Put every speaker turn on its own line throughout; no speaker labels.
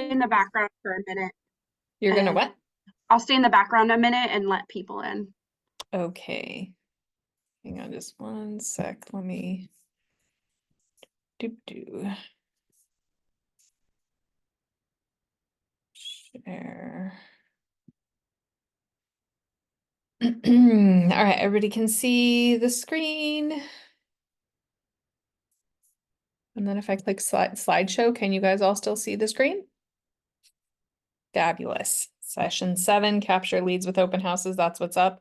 stay in the background for a minute
You're gonna
and
what?
I'll stay in the background a minute and let people in.
Okay. Hang on just one sec. Let me do share. All right, everybody can see the screen. And then if I click slideshow, can you guys all still see the screen? Fabulous. Session 7, capture leads with open houses. That's what's up.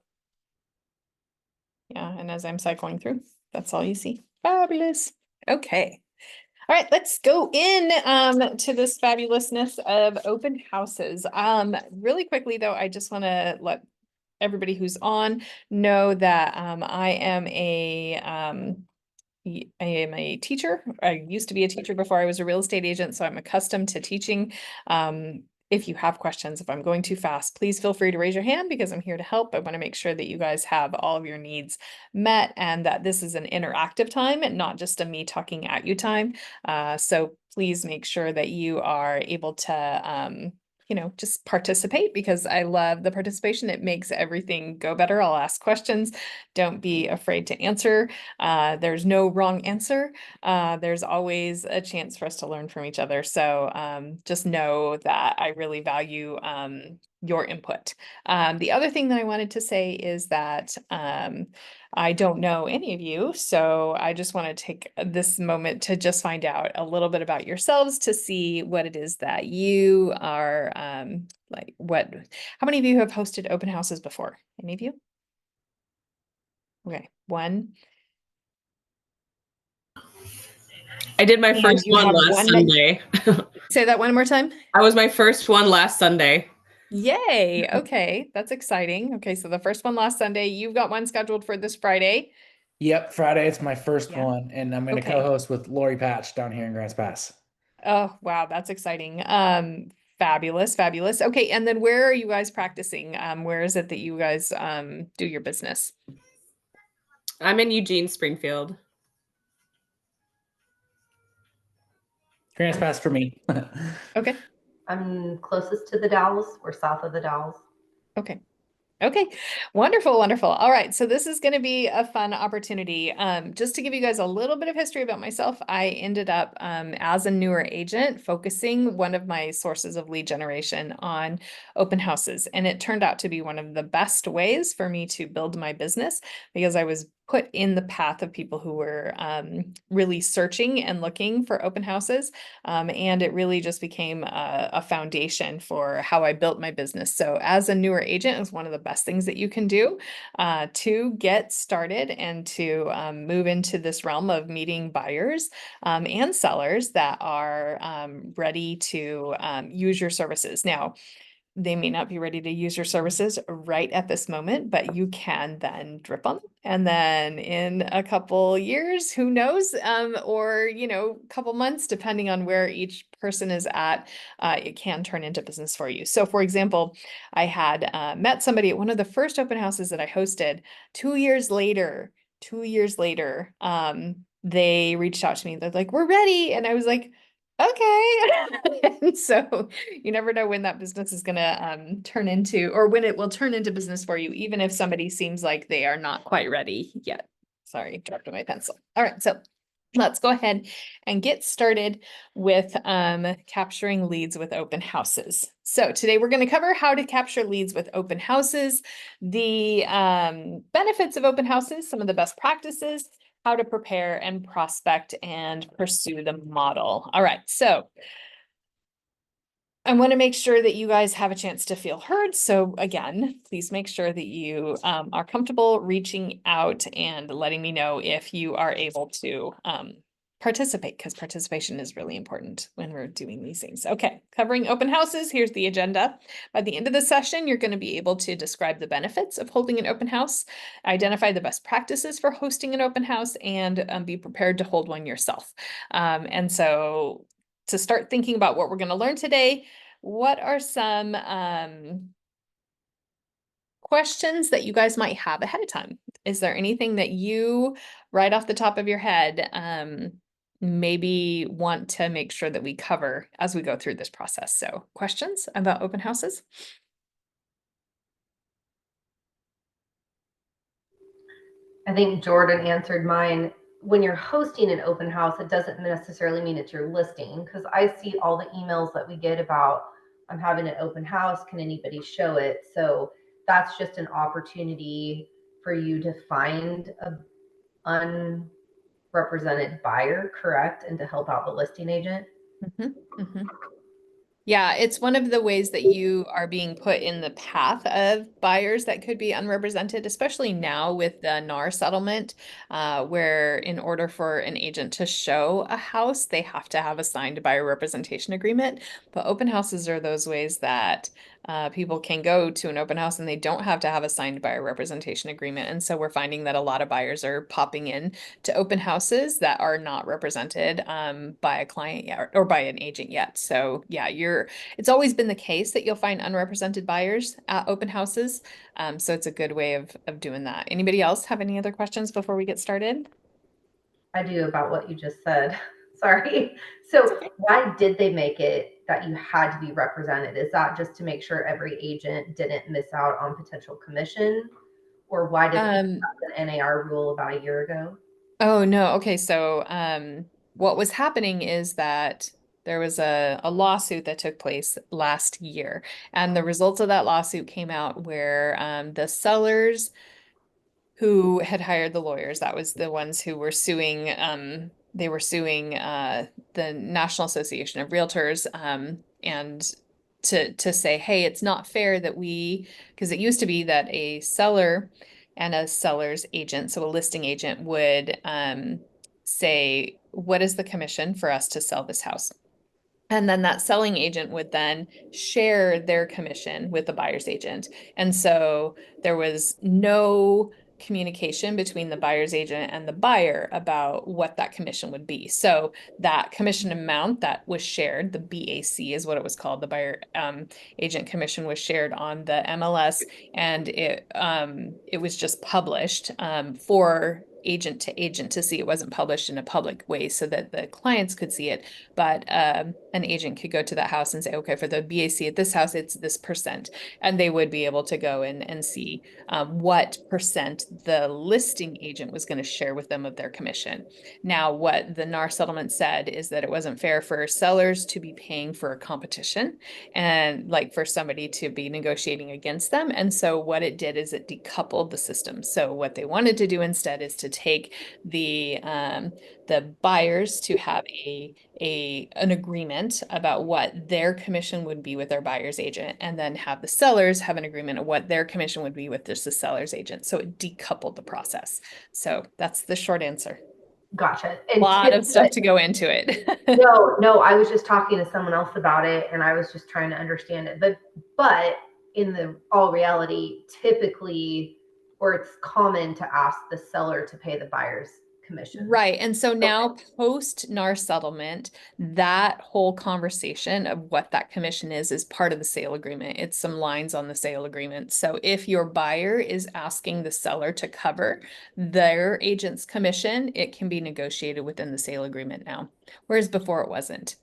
Yeah, and as I'm cycling through, that's all you see. Fabulous. Okay. All right, let's go in to this fabulousness of open houses. Really quickly though, I just want to let everybody who's on know that I am a teacher. I used to be a teacher before I was a real estate agent, so I'm accustomed to teaching. If you have questions, if I'm going too fast, please feel free to raise your hand because I'm here to help. I want to make sure that you guys have all of your needs met and that this is an interactive time and not just a me talking at you time. So please make sure that you are able to just participate because I love the participation. It makes everything go better. I'll ask questions. Don't be afraid to answer. There's no wrong answer. There's always a chance for us to learn from each other. So just know that I really value your input. The other thing that I wanted to say is that I don't know any of you, so I just want to take this moment to just find out a little bit about yourselves to see what it is that you are how many of you have hosted open houses before? Any of you? Okay, one.
I did my first
You
one
have
last Sunday.
Say that one more time.
I was my first one last Sunday.
Yay. Okay. That's exciting. Okay. So the first one last Sunday, you've got one scheduled for this Friday.
Yep, Friday it's my first
Yeah.
one, and I'm going to
Okay.
co-host with Lori Patch down here in Grants Pass.
Oh, wow. That's exciting. Fabulous, fabulous. Okay. And then where are you guys practicing? Where is it that you guys do your business?
I'm in Eugene, Springfield.
Grants Pass for me.
Okay.
I'm closest to the Dalles. We're south of the Dalles.
Okay. Okay, wonderful, wonderful. All right, so this is going to be a fun opportunity. Just to give you guys a little bit of history about myself, I ended up as a newer agent focusing one of my sources of lead generation on open houses. And it turned out to be one of the best ways for me to build my business because I was put in the path of people who were really searching and looking for open houses. And it really just became a foundation for how I built my business. So as a newer agent, it's one of the best things that you can do to get started and to move into this realm of meeting buyers and sellers that are ready to use your services. Now, they may not be ready to use your services right at this moment, but you can then drip on them. And then in a couple years, who knows, or, a couple months, depending on where each person is at, it can turn into business for you. So for example, I had met somebody at one of the first open houses that I hosted 2 years later, they reached out to me. They're like, we're ready. And I was like, okay. And so you never know when that business is going to turn into, or when it will turn into business for you, even if somebody seems like they are not quite ready yet. Sorry, dropped my pencil. All right, so let's go ahead and get started with capturing leads with open houses. So today we're going to cover how to capture leads with open houses, the benefits of open houses, some of the best practices, how to prepare and prospect and pursue the model. All right, so I want to make sure that you guys have a chance to feel heard. So again, please make sure that you are comfortable reaching out and letting me know if you are able to participate, because participation is really important when we're doing these things. Okay, covering open houses, here's the agenda. By the end of the session, you're going to be able to describe the benefits of holding an open house, identify the best practices for hosting an open house, and be prepared to hold one yourself. And so to start thinking about what we're going to learn today, what are some questions that you guys might have ahead of time? Is there anything that you, right off the top of your head, maybe want to make sure that we cover as we go through this process. So questions about open houses?
I think Jordan answered mine. When you're hosting an open house, it doesn't necessarily mean it's your listing, because I see all the emails that we get about, I'm having an open house, can anybody show it? So that's just an opportunity for you to find a unrepresented buyer, correct? And to help out the listing agent.
Yeah, it's one of the ways that you are being put in the path of buyers that could be unrepresented, especially now with the NAR settlement, where in order for an agent to show a house, they have to have a signed buyer representation agreement. But open houses are those ways that people can go to an open house and they don't have to have a signed buyer representation agreement. And so we're finding that a lot of buyers are popping in to open houses that are not represented by a client yet or by an agent yet. So yeah, it's always been the case that you'll find unrepresented buyers at open houses. So it's a good way of doing that. Anybody else have any other questions before we get started?
I do, about what you just said. Sorry. So why did they make it that you had to be represented? Is that just to make sure every agent didn't miss out on potential commission? Or why did they have an NAR rule about a year ago?
Oh, no. Okay. So what was happening is that there was a lawsuit that took place last year, and the results of that lawsuit came out where the sellers who had hired the lawyers, that was the ones who were suing, they were suing the National Association of Realtors, and to say, hey, it's not fair that because it used to be that a seller and a seller's agent, so a listing agent, would say, what is the commission for us to sell this house? And then that selling agent would then share their commission with the buyer's agent. And so there was no communication between the buyer's agent and the buyer about what that commission would be. So that commission amount that was shared, the BAC is what it was called, the buyer agent commission, was shared on the MLS, and it was just published for agent to agent to see. It wasn't published in a public way so that the clients could see it, but an agent could go to that house and say, okay, for the BAC at this house, it's this percent. And they would be able to go and see what percent the listing agent was going to share with them of their commission. Now, what the NAR settlement said is that it wasn't fair for sellers to be paying for a competition and like for somebody to be negotiating against them. And so what it did is it decoupled the system. So what they wanted to do instead is to take the buyers to have an agreement about what their commission would be with their buyer's agent, and then have the sellers have an agreement of what their commission would be with just the seller's agent. So it decoupled the process. So that's the short answer.
Gotcha.
A lot of stuff to go into it.
No, I was just talking to someone else about it, and I was just trying to understand it. But in the all reality, typically, or it's common to ask the seller to pay the buyer's commission.
Right. And so now post NAR settlement, that whole conversation of what that commission is part of the sale agreement. It's some lines on the sale agreement. So if your buyer is asking the seller to cover their agent's commission, it can be negotiated within the sale agreement now, whereas before it wasn't.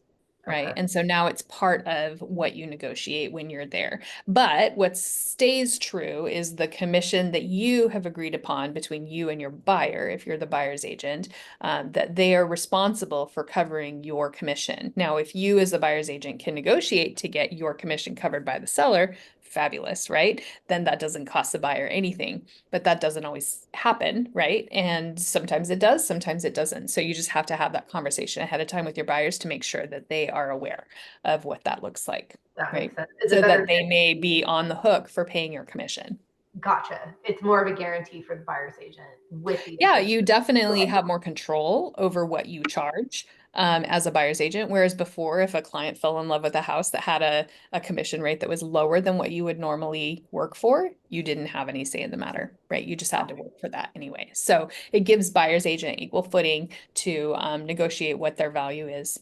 Right.
Okay.
And so now it's part of what you negotiate when you're there. But what stays true is the commission that you have agreed upon between you and your buyer, if you're the buyer's agent, that they are responsible for covering your commission. Now, if you as the buyer's agent can negotiate to get your commission covered by the seller, fabulous, right? Then that doesn't cost the buyer anything, but that doesn't always happen, right? And sometimes it does, sometimes it doesn't. So you just have to have that conversation ahead of time with your buyers to make sure that they are aware of what that looks like,
That
right?
makes sense. Is
So
it better
that they may be on the hook for paying your commission.
Gotcha. It's more of a guarantee for the buyer's agent with the
Yeah, you definitely have more control over what you charge as a buyer's agent. Whereas before, if a client fell in love with a house that had a commission rate that was lower than what you would normally work for, you didn't have any say in the matter, right? You just had to work for that anyway. So it gives buyer's agent equal footing to negotiate what their value is.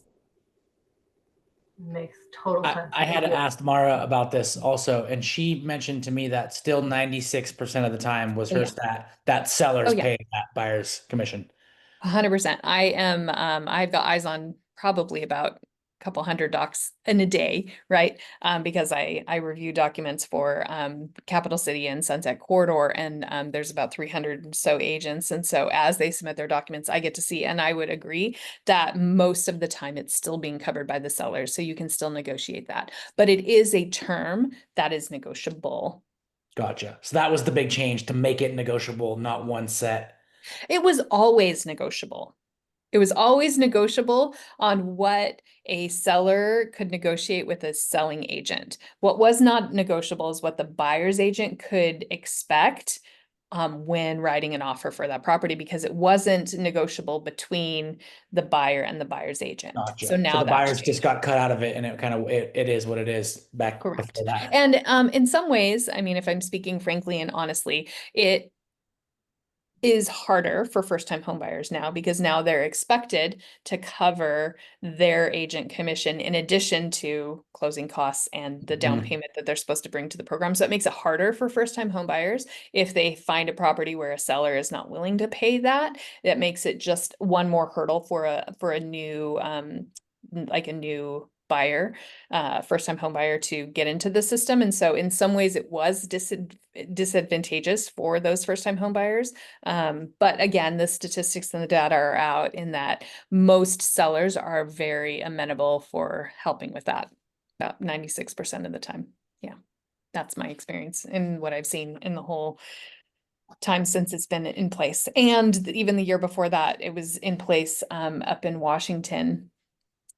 Makes total sense.
I had asked Mara about this also, and she mentioned to me that still 96% of the time was her stat that sellers
Oh, yeah.
paying that buyer's commission.
100%. I've got eyes on probably about a couple hundred docs in a day, right? Because I review documents for Capital City and Sunset Corridor, and there's about 300 or so agents. And so as they submit their documents, I get to see, and I would agree that most of the time it's still being covered by the sellers. So you can still negotiate that. But it is a term that is negotiable.
Gotcha. So that was the big change, to make it negotiable, not one set.
It was always negotiable. It was always negotiable on what a seller could negotiate with a selling agent. What was not negotiable is what the buyer's agent could expect when writing an offer for that property, because it wasn't negotiable between the buyer and the buyer's agent.
Gotcha.
So now
the
that's
buyers
changed.
just got cut out of it, and it kind of it is what it is back
Correct.
before that.
And in some ways, I mean, if I'm speaking frankly and honestly, it is harder for first-time homebuyers now, because now they're expected to cover their agent commission in addition to closing costs and the down
Mhm.
payment that they're supposed to bring to the program. So it makes it harder for first-time homebuyers if they find a property where a seller is not willing to pay that. That makes it just one more hurdle for a new like a new buyer, first-time home buyer, to get into the system. And so in some ways it was disadvantageous for those first-time home buyers. But again, the statistics and the data are out in that most sellers are very amenable for helping with that, about 96% of the time. Yeah, that's my experience and what I've seen in the whole time since it's been in place. And even the year before that, it was in place up in Washington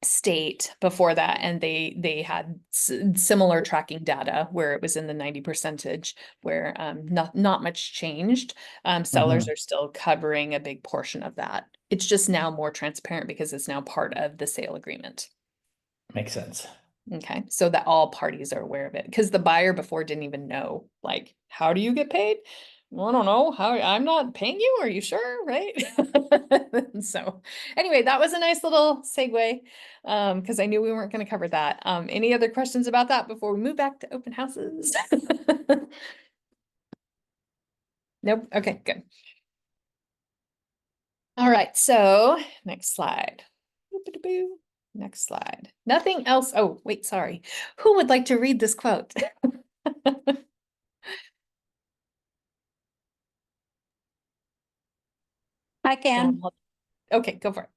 State before that, and they had similar tracking data where it was in the 90%, where not much changed. Sellers are still covering a big portion of that. It's just now more transparent because it's now part of the sale agreement.
Makes sense.
Okay, so that all parties are aware of it, because the buyer before didn't even know, like, how do you get paid? Well, I don't know how. I'm not paying you. Are you sure? Right? So anyway, that was a nice little segue, because I knew we weren't going to cover that. Any other questions about that before we move back to open houses? Nope. Okay, good. All right, so next slide. Boop-a-da-boo. Next slide. Nothing else. Oh, wait, sorry. Who would like to read this quote?
I can.
Okay, go for it.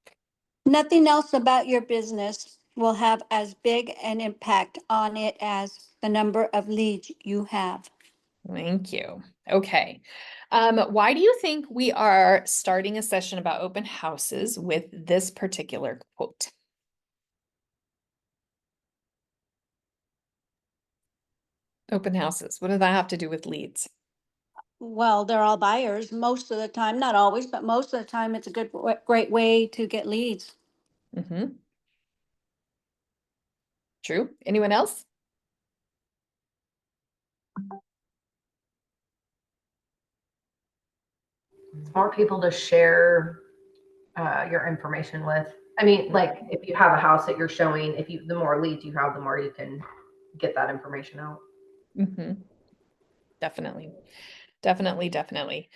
Nothing else about your business will have as big an impact on it as the number of leads you have.
Thank you. Okay. Why do you think we are starting a session about open houses with this particular quote? Open houses. What does that have to do with leads?
Well, they're all buyers most of the time, not always, but most of the time it's a great way to get leads.
Mm-hmm. True. Anyone else?
More people to share your information with. I mean, like if you have a house that you're showing, the more leads you have, the more you can get that information out.
Mm-hmm. Definitely. Definitely.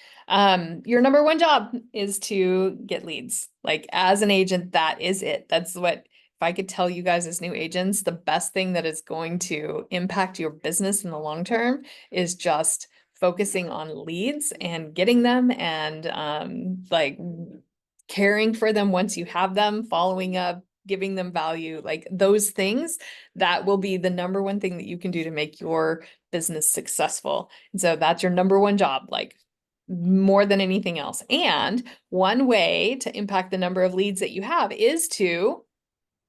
Your number one job is to get leads. Like, as an agent, that is it. That's what, if I could tell you guys as new agents, the best thing that is going to impact your business in the long term is just focusing on leads and getting them, and like caring for them once you have them, following up, giving them value, like those things. That will be the number one thing that you can do to make your business successful. And so that's your number one job, like more than anything else. And one way to impact the number of leads that you have is to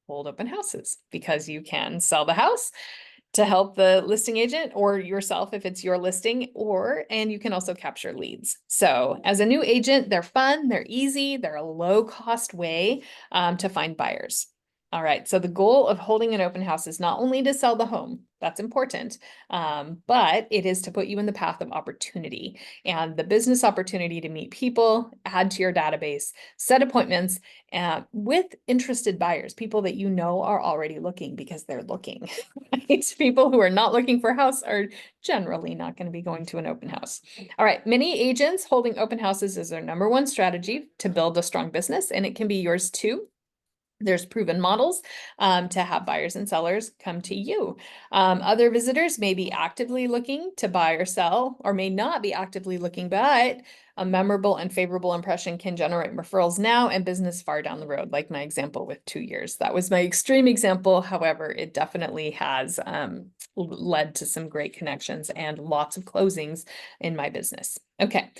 hold open houses, because you can sell the house to help the listing agent or yourself if it's your listing, and you can also capture leads. So as a new agent, they're fun, they're easy, they're a low cost way to find buyers. All right, so the goal of holding an open house is not only to sell the home, That's important. But it is to put you in the path of opportunity and the business opportunity to meet people, add to your database, set appointments with interested buyers, people that you know are already looking because they're looking. Right? People who are not looking for a house are generally not going to be going to an open house. All right, many agents holding open houses is their number one strategy to build a strong business, and it can be yours too. There's proven models to have buyers and sellers come to you. Other visitors may be actively looking to buy or sell, or may not be actively looking, but a memorable and favorable impression can generate referrals now and business far down the road, like my example with 2 years. That was my extreme example. However, it definitely has led to some great connections and lots of closings in my business. Okay.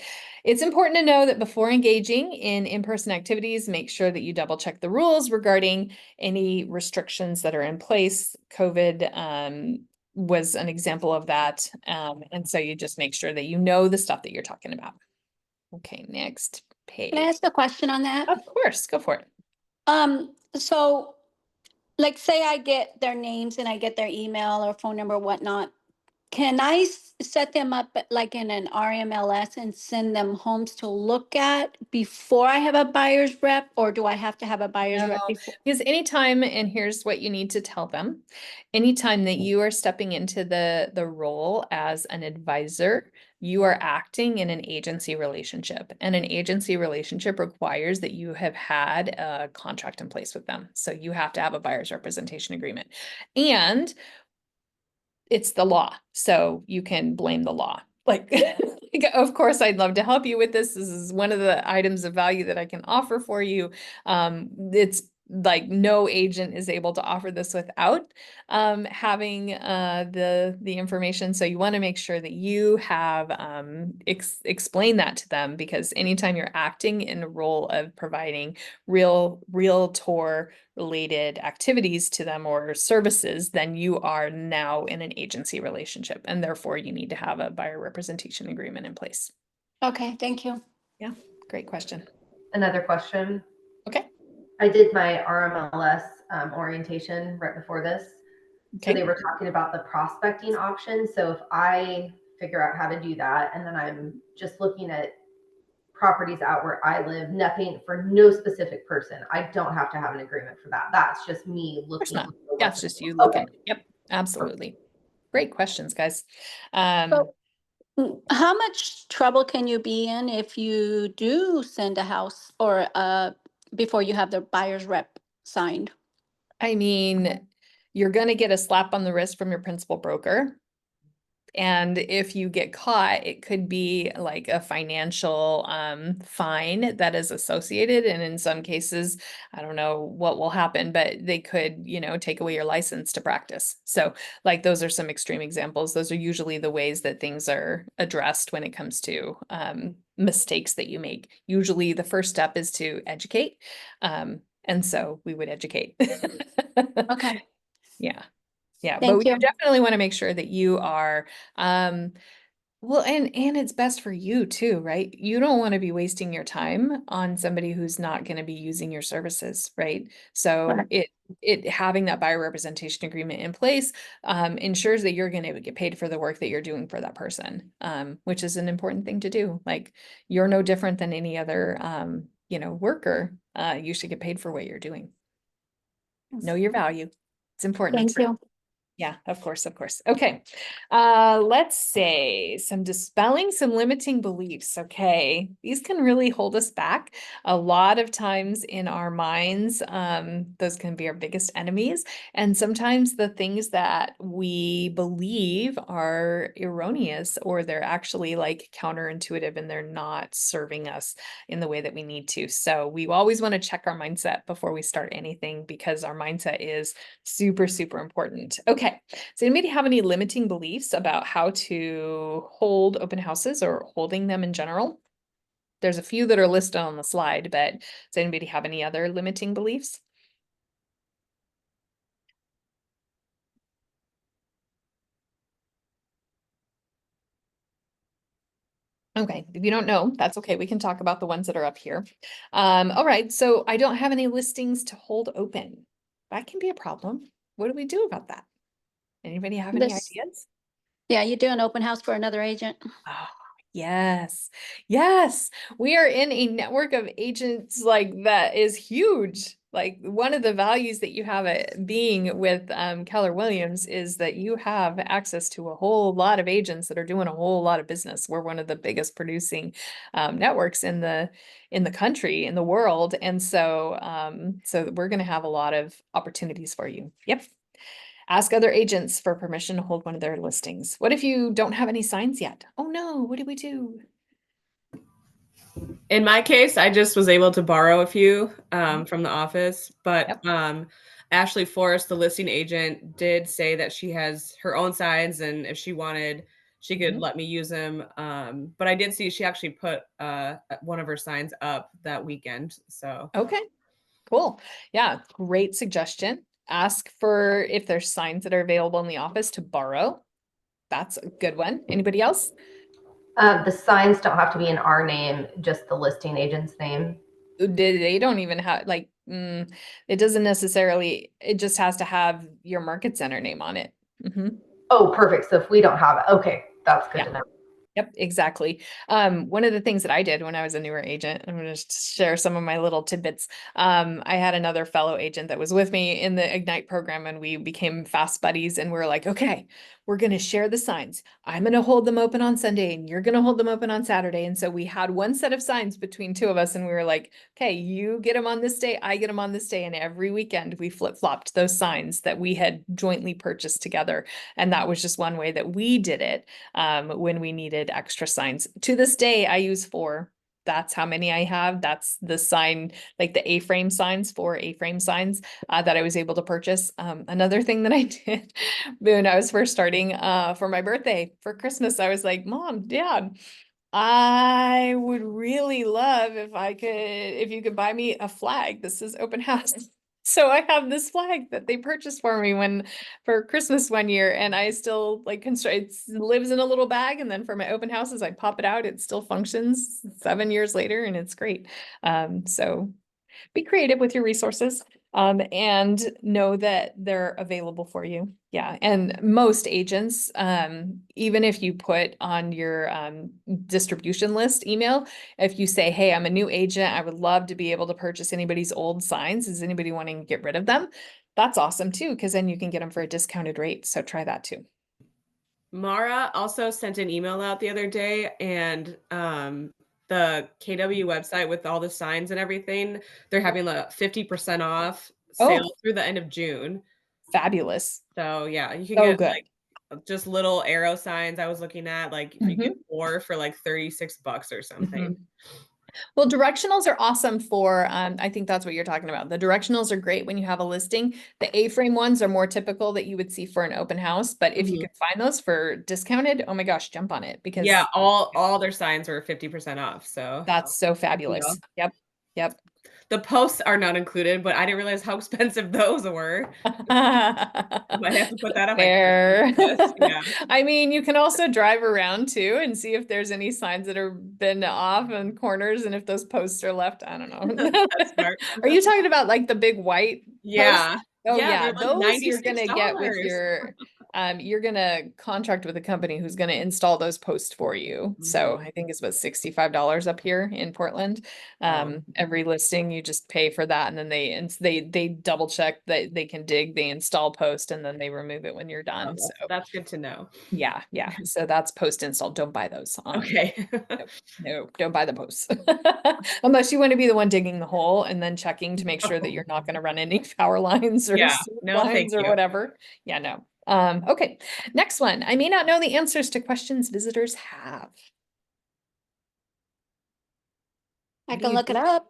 It's important to know that before engaging in in-person activities, make sure that you double check the rules regarding any restrictions that are in place. COVID was an example of that. And so you just make sure that you know the stuff that you're talking about. Okay, next page.
Can I ask a question on that?
Of course, go for it.
So like say I get their names and I get their email or phone number, whatnot. Can I set them up like in an RMLS and send them homes to look at before I have a buyer's rep, or do I have to have a buyer's rep
No,
before?
because anytime, and here's what you need to tell them, anytime that you are stepping into the role as an advisor, you are acting in an agency relationship, and an agency relationship requires that you have had a contract in place with them. So you have to have a buyer's representation agreement, and it's the law. So you can blame the law. Like, of course, I'd love to help you with this. This is one of the items of value that I can offer for you. It's like no agent is able to offer this without having the information. So you want to make sure that you have explain that to them, because anytime you're acting in a role of providing realtor related activities to them or services, then you are now in an agency relationship, and therefore you need to have a buyer representation agreement in place.
Okay, thank you.
Yeah, great question.
Another question.
Okay.
I did my RMLS orientation right before this. So
Okay.
they were talking about the prospecting option. So if I figure out how to do that, and then I'm just looking at properties out where I live, nothing for no specific person, I don't have to have an agreement for that. That's just me looking.
Not. That's just you looking. Okay. Yep, absolutely. Great questions, guys.
So, how much trouble can you be in if you do send a house or before you have the buyer's rep signed?
I mean, you're going to get a slap on the wrist from your principal broker. And if you get caught, it could be like a financial fine that is associated. And in some cases, I don't know what will happen, but they could, take away your license to practice. So like those are some extreme examples. Those are usually the ways that things are addressed when it comes to mistakes that you make. Usually the first step is to educate. And so we would educate.
Okay.
Yeah. Yeah,
Thank
but you
you.
definitely want to make sure that you are, well, and it's best for you too, right? You don't want to be wasting your time on somebody who's not going to be using your services, right? So
Right.
it having that buyer representation agreement in place ensures that you're going to get paid for the work that you're doing for that person, which is an important thing to do. Like you're no different than any other, worker. You should get paid for what you're doing. Know your value. It's important.
Thank you.
Yeah, of course, of course. Okay. Let's say some dispelling some limiting beliefs. Okay. These can really hold us back a lot of times in our minds. Those can be our biggest enemies. And sometimes the things that we believe are erroneous, or they're actually like counterintuitive and they're not serving us in the way that we need to. So we always want to check our mindset before we start anything, because our mindset is super, super important. Okay. Does anybody have any limiting beliefs about how to hold open houses or holding them in general? There's a few that are listed on the slide, but does anybody have any other limiting beliefs? Okay, if you don't know, that's okay. We can talk about the ones that are up here. All right, so I don't have any listings to hold open. That can be a problem. What do we do about that? Anybody have any
This-
ideas?
Yeah, you do an open house for another agent.
Oh, yes. Yes. We are in a network of agents like that is huge. Like one of the values that you have it being with Keller Williams is that you have access to a whole lot of agents that are doing a whole lot of business. We're one of the biggest producing networks in the country, in the world. And so so we're going to have a lot of opportunities for you. Yep. Ask other agents for permission to hold one of their listings. What if you don't have any signs yet? Oh no, what do we do?
In my case, I just was able to borrow a few from the office, but
Yep.
Ashley Forrest, the listing agent, did say that she has her own signs, and if she wanted, she could
Mhm.
let me use them. But I did see she actually put one of her signs up that weekend. So
Okay, cool. Yeah, great suggestion. Ask for if there's signs that are available in the office to borrow. That's a good one. Anybody else?
The signs don't have to be in our name, just the listing agent's name.
They don't even have like it doesn't necessarily, it just has to have your market center name on it. Mhm.
Oh, perfect. So if we don't have it, okay, that's good
Yeah.
to know.
Yep, exactly. One of the things that I did when I was a newer agent, I'm going to share some of my little tidbits. I had another fellow agent that was with me in the Ignite program, and we became fast buddies. And we're like, okay, we're going to share the signs. I'm going to hold them open on Sunday, and you're going to hold them open on Saturday. And so we had one set of signs between two of us, and we were like, okay, you get them on this day, I get them on this day. And every weekend we flip-flopped those signs that we had jointly purchased together. And that was just one way that we did it when we needed extra signs. To this day, I use 4. That's how many I have. That's the sign, like the A-frame signs, 4 A-frame signs that I was able to purchase. Another thing that I did when I was first starting for my birthday, for Christmas, I was like, Mom, Dad, I would really love if you could buy me a flag. This is open house. So I have this flag that they purchased for me for Christmas one year, and I still like it lives in a little bag. And then for my open houses, I pop it out. It still functions 7 years later, and it's great. So be creative with your resources, and know that they're available for you. Yeah. And most agents, even if you put on your distribution list email, if you say, hey, I'm a new agent, I would love to be able to purchase anybody's old signs. Is anybody wanting to get rid of them? That's awesome too, because then you can get them for a discounted rate. So try that too.
Mara also sent an email out the other day, and the KW website with all the signs and everything, they're having a 50% off sale through the end of June.
Fabulous.
So yeah, you can
So
get
good.
like just little arrow signs. I was looking at like if you get 4 for like $36 or something.
Well, directionals are awesome for, I think that's what you're talking about. The directionals are great when you have a listing. The A-frame ones are more typical that you would see for an open house, but if you can find those for discounted, oh my gosh, jump on it, because
Yeah, all their signs were 50% off. So
that's so fabulous. Yep. Yep.
the posts are not included, but I didn't realize how expensive those were. I might have to put that on my
Fair.
list. Yeah.
I mean, you can also drive around too and see if there's any signs that have been off in corners, and if those posts are left. I don't know.
That's smart.
Are you talking about like the big white posts?
Yeah.
Oh
Yeah,
yeah,
they're like
those you're gonna get with
$96.
your you're gonna contract with a company who's gonna install those posts for you. So I think it's about $65 up here in Portland. Every listing you just pay for that, and then they double check that they can dig, they install post, and then they remove it when you're done. So
That's good to know.
yeah. So that's post install. Don't buy those.
Okay.
No, don't buy the posts. Unless you want to be the one digging the hole and then checking to make sure that you're not going to run any power lines or
Yeah,
sewer
no,
lines
thank
or
you.
whatever. Yeah, no. Okay. Next one. I may not know the answers to questions visitors have.
I
What do
can
you
look it
do?
up.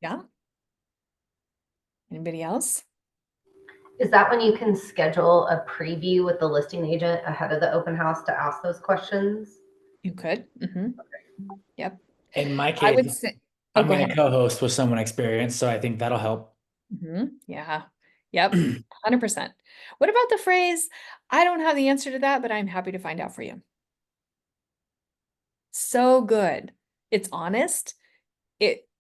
Yeah. Anybody else?
Is that when you can schedule a preview with the listing agent ahead of the open house to ask those questions?
You could. Yep.
In my
I would
case,
say,
I'm
go
going
ahead.
to co-host with someone experienced, so I think that'll help.
Yeah. Yep. 100%. What about the phrase, I don't have the answer to that, but I'm happy to find out for you? So good. It's honest.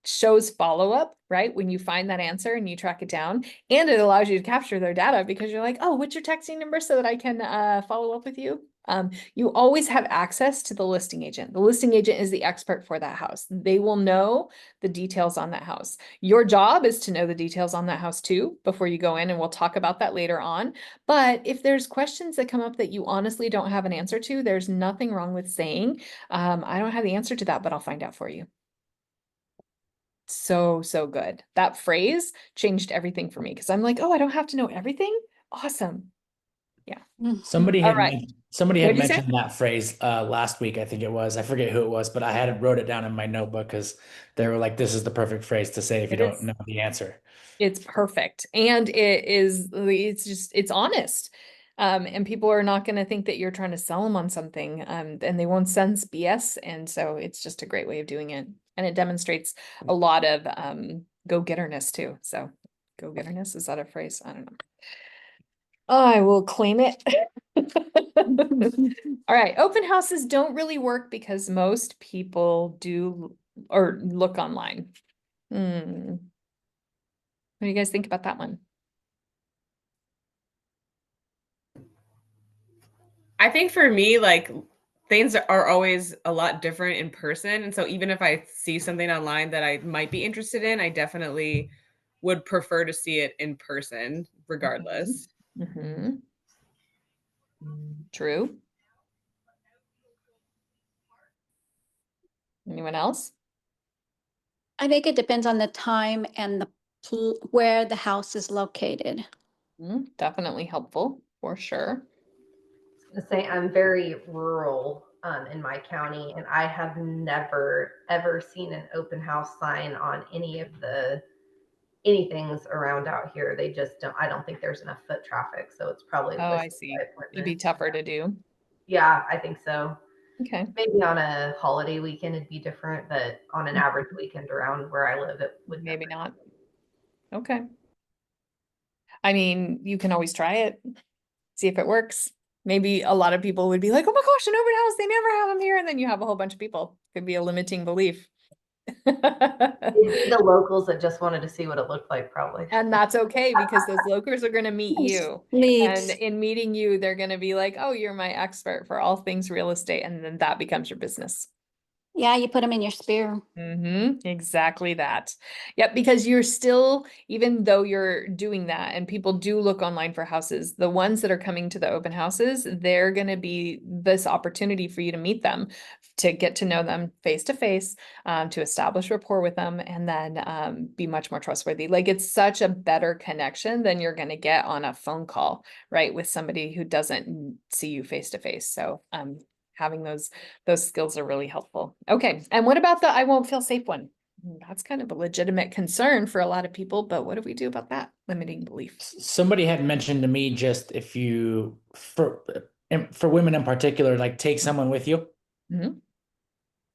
shows follow-up, right? When you find that answer and you track it down, and it allows you to capture their data because you're like, oh, what's your texting number so that I can follow up with you? You always have access to the listing agent. The listing agent is the expert for that house. They will know the details on that house. Your job is to know the details on that house too before you go in, and we'll talk about that later on. But if there's questions that come up that you honestly don't have an answer to, there's nothing wrong with saying, I don't have the answer to that, but I'll find out for you. So good. That phrase changed everything for me because I'm like, oh, I don't have to know everything. Awesome.
Somebody
All
had
right.
somebody
What'd
had
you say?
mentioned that phrase last week. I think it was. I forget who it was, but I had wrote it down in my notebook because they were like, "This is the perfect phrase to say if you
It
don't
is.
know the answer."
It's perfect. And it's honest. And people are not going to think that you're trying to sell them on something. And they won't sense BS. And so it's just a great way of doing it. And it demonstrates a lot of go-getterness too. So go-getterness, is that a phrase? I don't know. I will claim it. All right. Open houses don't really work because most people do or look online. What do you guys think about that one?
I think for me, like things are always a lot different in person. And so even if I see something online that I might be interested in, I definitely would prefer to see it in person regardless.
Mm-hmm. True. Anyone else?
I think it depends on the time and where the house is located.
Definitely helpful for sure.
To say I'm very rural in my county, and I have never ever seen an open house sign on any of the anything's around out here. They just don't. I don't think there's enough foot traffic, so it's probably
Oh, I
listed
see.
by
It'd be
appointment.
tougher to do.
Yeah, I think so.
Okay.
Maybe on a holiday weekend it'd be different, but on an average weekend around where I live, it would
Maybe
never.
not. Okay. I mean, you can always try it, see if it works. Maybe a lot of people would be like, oh my gosh, an open house, they never have them here. And then you have a whole bunch of people. Could be a limiting belief.
It'd be the locals that just wanted to see what it looked like, probably.
And that's okay because those locals are going to meet you. And
Leads.
in meeting you, they're going to be like, oh, you're my expert for all things real estate. And then that becomes your business.
Yeah, you put them in your spear.
Exactly that. Yep, because you're still, even though you're doing that and people do look online for houses, the ones that are coming to the open houses, they're going to be this opportunity for you to meet them, to get to know them face to face, to establish rapport with them, and then be much more trustworthy. Like it's such a better connection than you're going to get on a phone call, right? With somebody who doesn't see you face to face. So having those skills are really helpful. Okay. And what about the I won't feel safe one? That's kind of a legitimate concern for a lot of people, but what do we do about that limiting belief?
Somebody had mentioned to me just if you for women in particular, like take someone with you.
Mhm.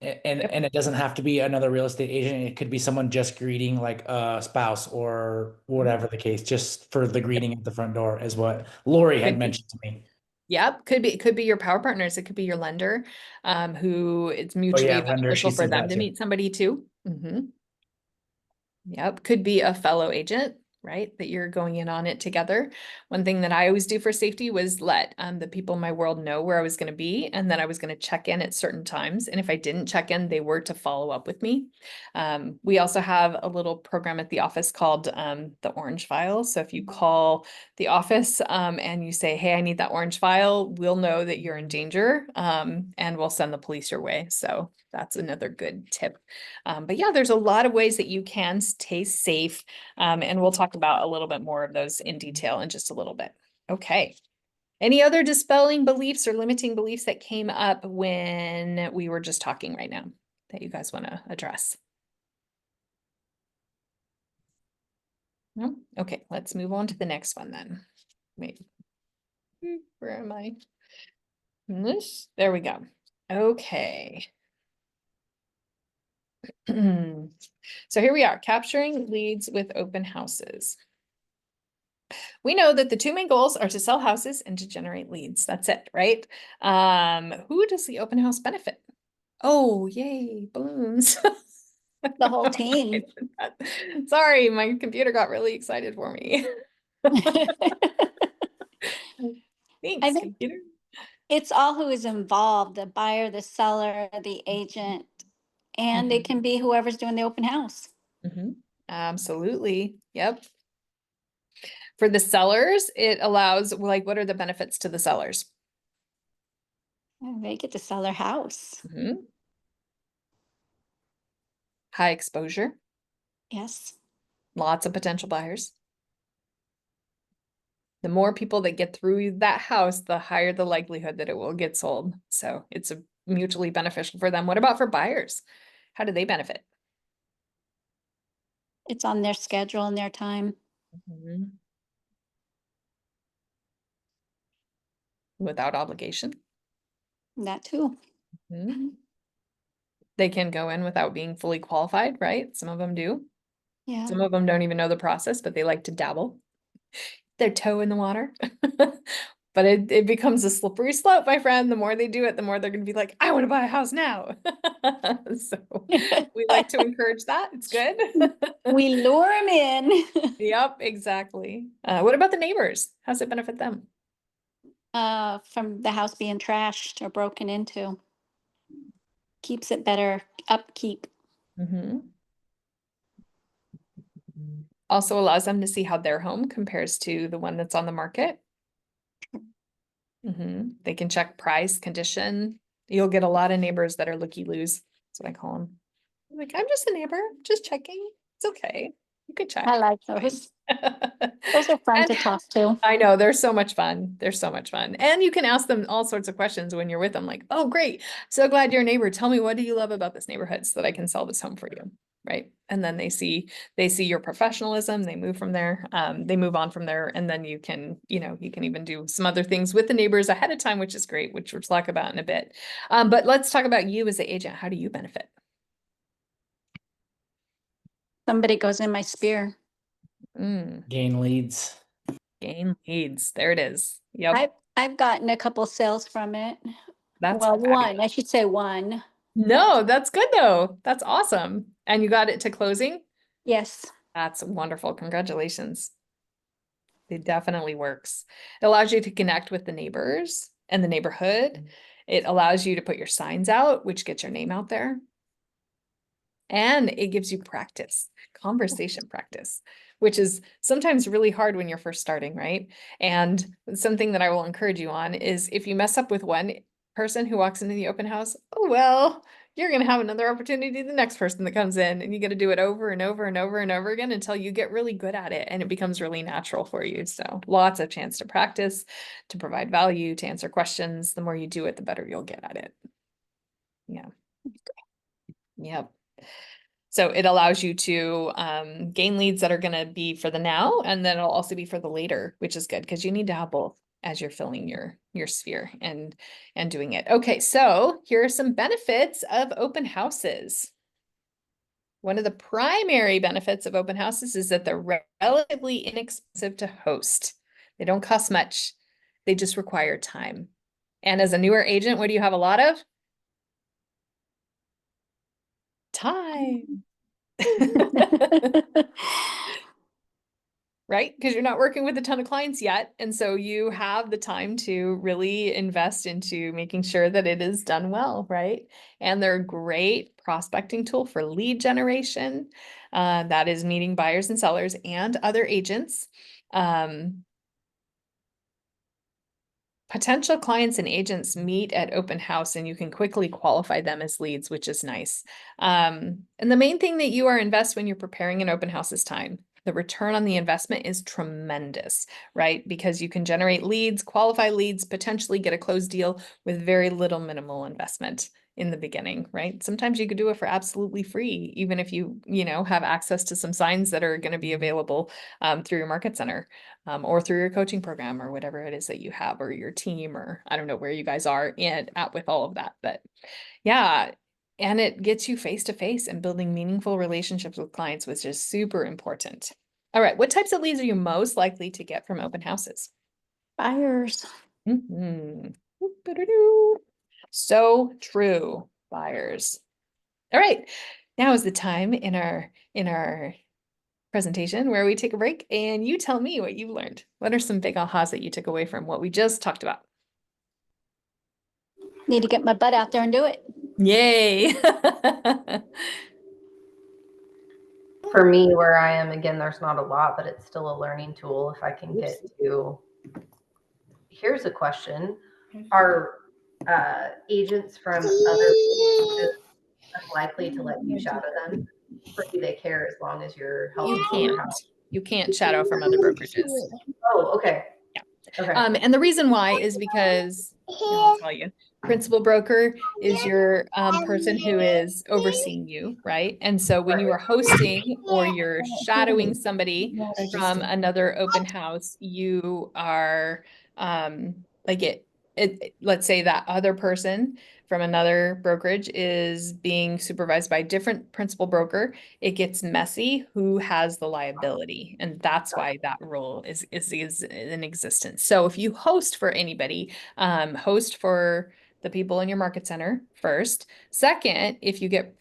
And it doesn't have to be another real estate agent. It could be someone just greeting like a spouse or whatever the case, just for the greeting at the front door is what Lori had
Could be.
mentioned to me.
Yep, it could be your power partners. It could be your lender, who it's
Oh
mutually
yeah, lender, she
beneficial for
said
them
that
to
too.
meet somebody too. Yep, could be a fellow agent, right? That you're going in on it together. One thing that I always do for safety was let the people in my world know where I was going to be, and then I was going to check in at certain times. And if I didn't check in, they were to follow up with me. We also have a little program at the office called the Orange File. So if you call the office and you say, hey, I need that orange file, we'll know that you're in danger and we'll send the police your way. So that's another good tip. But yeah, there's a lot of ways that you can stay safe. And we'll talk about a little bit more of those in detail in just a little bit. Okay. Any other dispelling beliefs or limiting beliefs that came up when we were just talking right now that you guys want to address? No? Okay, let's move on to the next one then. Wait, where am I? This, there we go. Okay. So here we are, capturing leads with open houses. We know that the two main goals are to sell houses and to generate leads. That's it, right? Who does the open house benefit? Oh, yay, balloons.
The whole team.
Sorry, my computer got really excited for me. Thanks,
think-
computer.
It's all who is involved, the buyer, the seller, the agent, and it can be whoever's doing the open house.
Absolutely. Yep. For the sellers, it allows, like, what are the benefits to the sellers?
They get to sell their house.
High exposure,
Yes.
lots of potential buyers. The more people that get through that house, the higher the likelihood that it will get sold. So it's mutually beneficial for them. What about for buyers? How do they benefit?
It's on their schedule and their time.
Without obligation.
That too.
They can go in without being fully qualified, right? Some of them do.
Yeah.
Some of them don't even know the process, but they like to dabble their toe in the water. But it becomes a slippery slope, my friend. The more they do it, the more they're going to be like, I want to buy a house now. So we like to encourage that. It's good.
We lure them in.
Yep, exactly. What about the neighbors? How's it benefit them?
From the house being trashed or broken into. Keeps it better upkeep.
Also allows them to see how their home compares to the one that's on the market. They can check price, condition. You'll get a lot of neighbors that are looky-loos. That's what I call them. Like, I'm just a neighbor, just checking. It's okay. You could check.
I like those. Those are fun to talk to.
I know, they're so much fun. They're so much fun. And you can ask them all sorts of questions when you're with them, like, oh, great. So glad you're a neighbor. Tell me, what do you love about this neighborhood so that I can sell this home for you? Right. And then they see your professionalism, they move from there, they move on from there. And then you can even do some other things with the neighbors ahead of time, which is great, which we'll talk about in a bit. But let's talk about you as the agent. How do you benefit?
Somebody goes in my sphere.
Gain leads.
Gain leads. There it is. Yep.
I've gotten a couple sales from it.
That's
Well,
fabulous.
one, I should say one.
No, that's good though. That's awesome. And you got it to closing?
Yes.
That's wonderful. Congratulations. It definitely works. It allows you to connect with the neighbors and the neighborhood. It allows you to put your signs out, which gets your name out there. And it gives you practice, conversation practice, which is sometimes really hard when you're first starting, right? And something that I will encourage you on is if you mess up with one person who walks into the open house, oh, well, you're going to have another opportunity the next person that comes in, and you got to do it over and over and over and over again until you get really good at it and it becomes really natural for you. So lots of chance to practice, to provide value, to answer questions. The more you do it, the better you'll get at it. Yeah. Yep. So it allows you to gain leads that are going to be for the now, and then it'll also be for the later, which is good because you need to have both as you're filling your sphere and doing it. Okay, so here are some benefits of open houses. One of the primary benefits of open houses is that they're relatively inexpensive to host. They don't cost much. They just require time. And as a newer agent, what do you have a lot of? Time. Right? Because you're not working with a ton of clients yet. And so you have the time to really invest into making sure that it is done well, right? And they're a great prospecting tool for lead generation. That is meeting buyers and sellers and other agents. Potential clients and agents meet at open house and you can quickly qualify them as leads, which is nice. And the main thing that you are invest when you're preparing an open house is time. The return on the investment is tremendous, right? Because you can generate leads, qualify leads, potentially get a closed deal with very little minimal investment in the beginning, right? Sometimes you could do it for absolutely free, even if you have access to some signs that are going to be available through your market center or through your coaching program or whatever it is that you have, or your team, or I don't know where you guys are at with all of that, but yeah. And it gets you face to face and building meaningful relationships with clients, which is super important. All right. What types of leads are you most likely to get from open houses?
Buyers.
So true. Buyers. All right. Now is the time in our presentation where we take a break and you tell me what you learned. What are some big ahas that you took away from what we just talked about?
Need to get my butt out there and do it.
Yay.
For me, where I am, again, there's not a lot, but it's still a learning tool. If I can get to, here's a question. Are agents from other businesses unlikely to let you shadow them? Or do they care as long as you're helping
You
them
can't.
out?
You can't shadow from other brokerages.
Oh, okay.
Yeah.
Okay.
And the reason why is because, I'll tell you, principal broker is your person who is overseeing you, right? And so when you are hosting or you're shadowing somebody from another open house, you are like let's say that other person from another brokerage is being supervised by a different principal broker. It gets messy who has the liability, and that's why that rule is in existence. So if you host for anybody, host for the people in your market center first. Second, if you get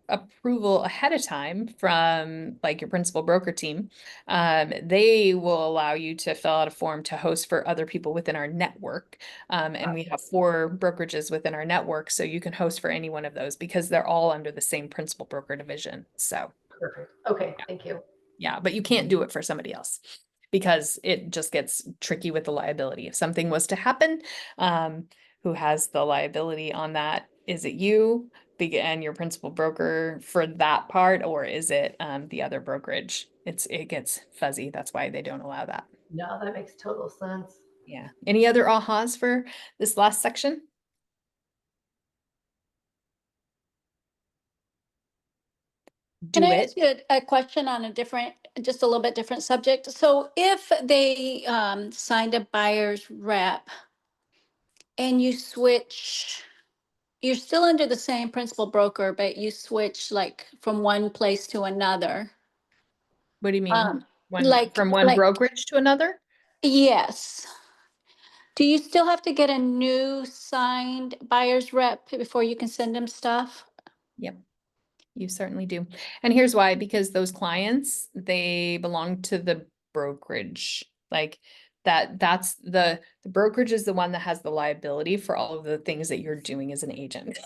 approval ahead of time from like your principal broker team, they will allow you to fill out a form to host for other people within our network. And we have 4 brokerages within our network, so you can host for any one of those because they're all under the same principal broker division. So
Perfect. Okay. Thank you.
yeah, but you can't do it for somebody else because it just gets tricky with the liability. If something was to happen, who has the liability on that? Is it you and your principal broker for that part, or is it the other brokerage? It gets fuzzy. That's why they don't allow that.
No, that makes total sense.
Yeah. Any other ahas for this last section?
Can I ask you a question on a different, just a little bit different subject? So if they signed a buyer's rep and you switch, you're still under the same principal broker, but you switch like from one place to another.
What do you mean? From one
like
brokerage to another?
yes. Do you still have to get a new signed buyer's rep before you can send them stuff?
Yep. You certainly do. And here's why, because those clients, they belong to the brokerage. Like that's the brokerage is the one that has the liability for all of the things that you're doing as an agent.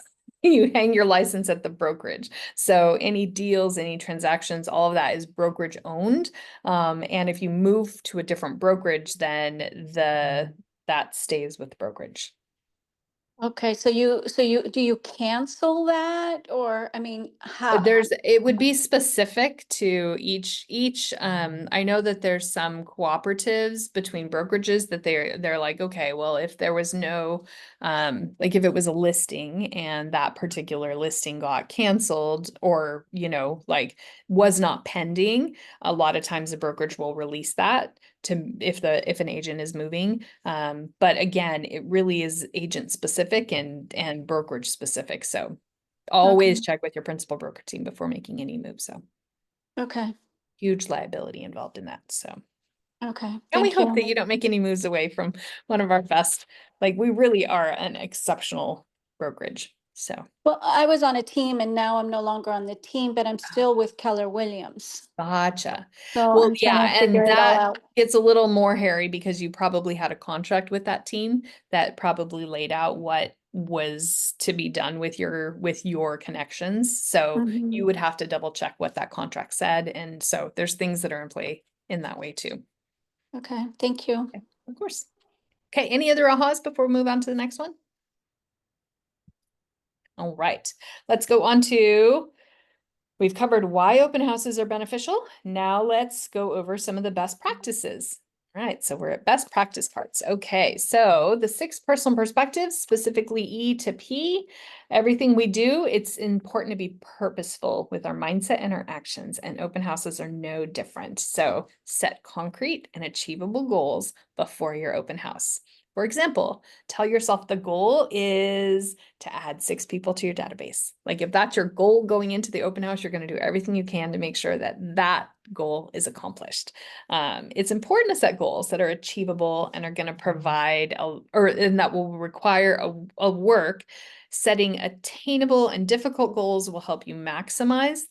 You hang your license at the brokerage. So any deals, any transactions, all of that is brokerage owned. And if you move to a different brokerage, then that stays with the brokerage.
Okay, so do you cancel that, or I mean, how?
It would be specific to each I know that there's some cooperatives between brokerages that they're like, okay, well, if there was no like if it was a listing and that particular listing got canceled or like was not pending, a lot of times the brokerage will release that to if an agent is moving. But again, it really is agent specific and brokerage specific. So always check with your principal broker team before making any moves. So
Okay,
huge liability involved in that. So,
okay.
and we
Thank
hope
you.
that you don't make any moves away from one of our best. Like we really are an exceptional brokerage. So
Well, I was on a team and now I'm no longer on the team, but I'm still with Keller Williams.
gotcha.
So
Well,
I'm trying
yeah,
to figure
and
it all
that
out.
gets a little more hairy because you probably had a contract with that team that probably laid out what was to be done with your connections. So
Mhm.
you would have to double check what that contract said. And so there's things that are in play in that way too.
Okay, thank you.
Okay, of course. Okay, any other ahas before we move on to the next one? All right, let's go on to, we've covered why open houses are beneficial. Now let's go over some of the best practices. All right, so we're at best practice parts. Okay, so the 6 personal perspectives, specifically E to P, everything we do, it's important to be purposeful with our mindset and our actions, and open houses are no different. So set concrete and achievable goals before your open house. For example, tell yourself the goal is to add 6 people to your database. Like if that's your goal going into the open house, you're going to do everything you can to make sure that that goal is accomplished. It's important to set goals that are achievable and are going to provide and that will require a work Setting attainable and difficult goals will help you maximize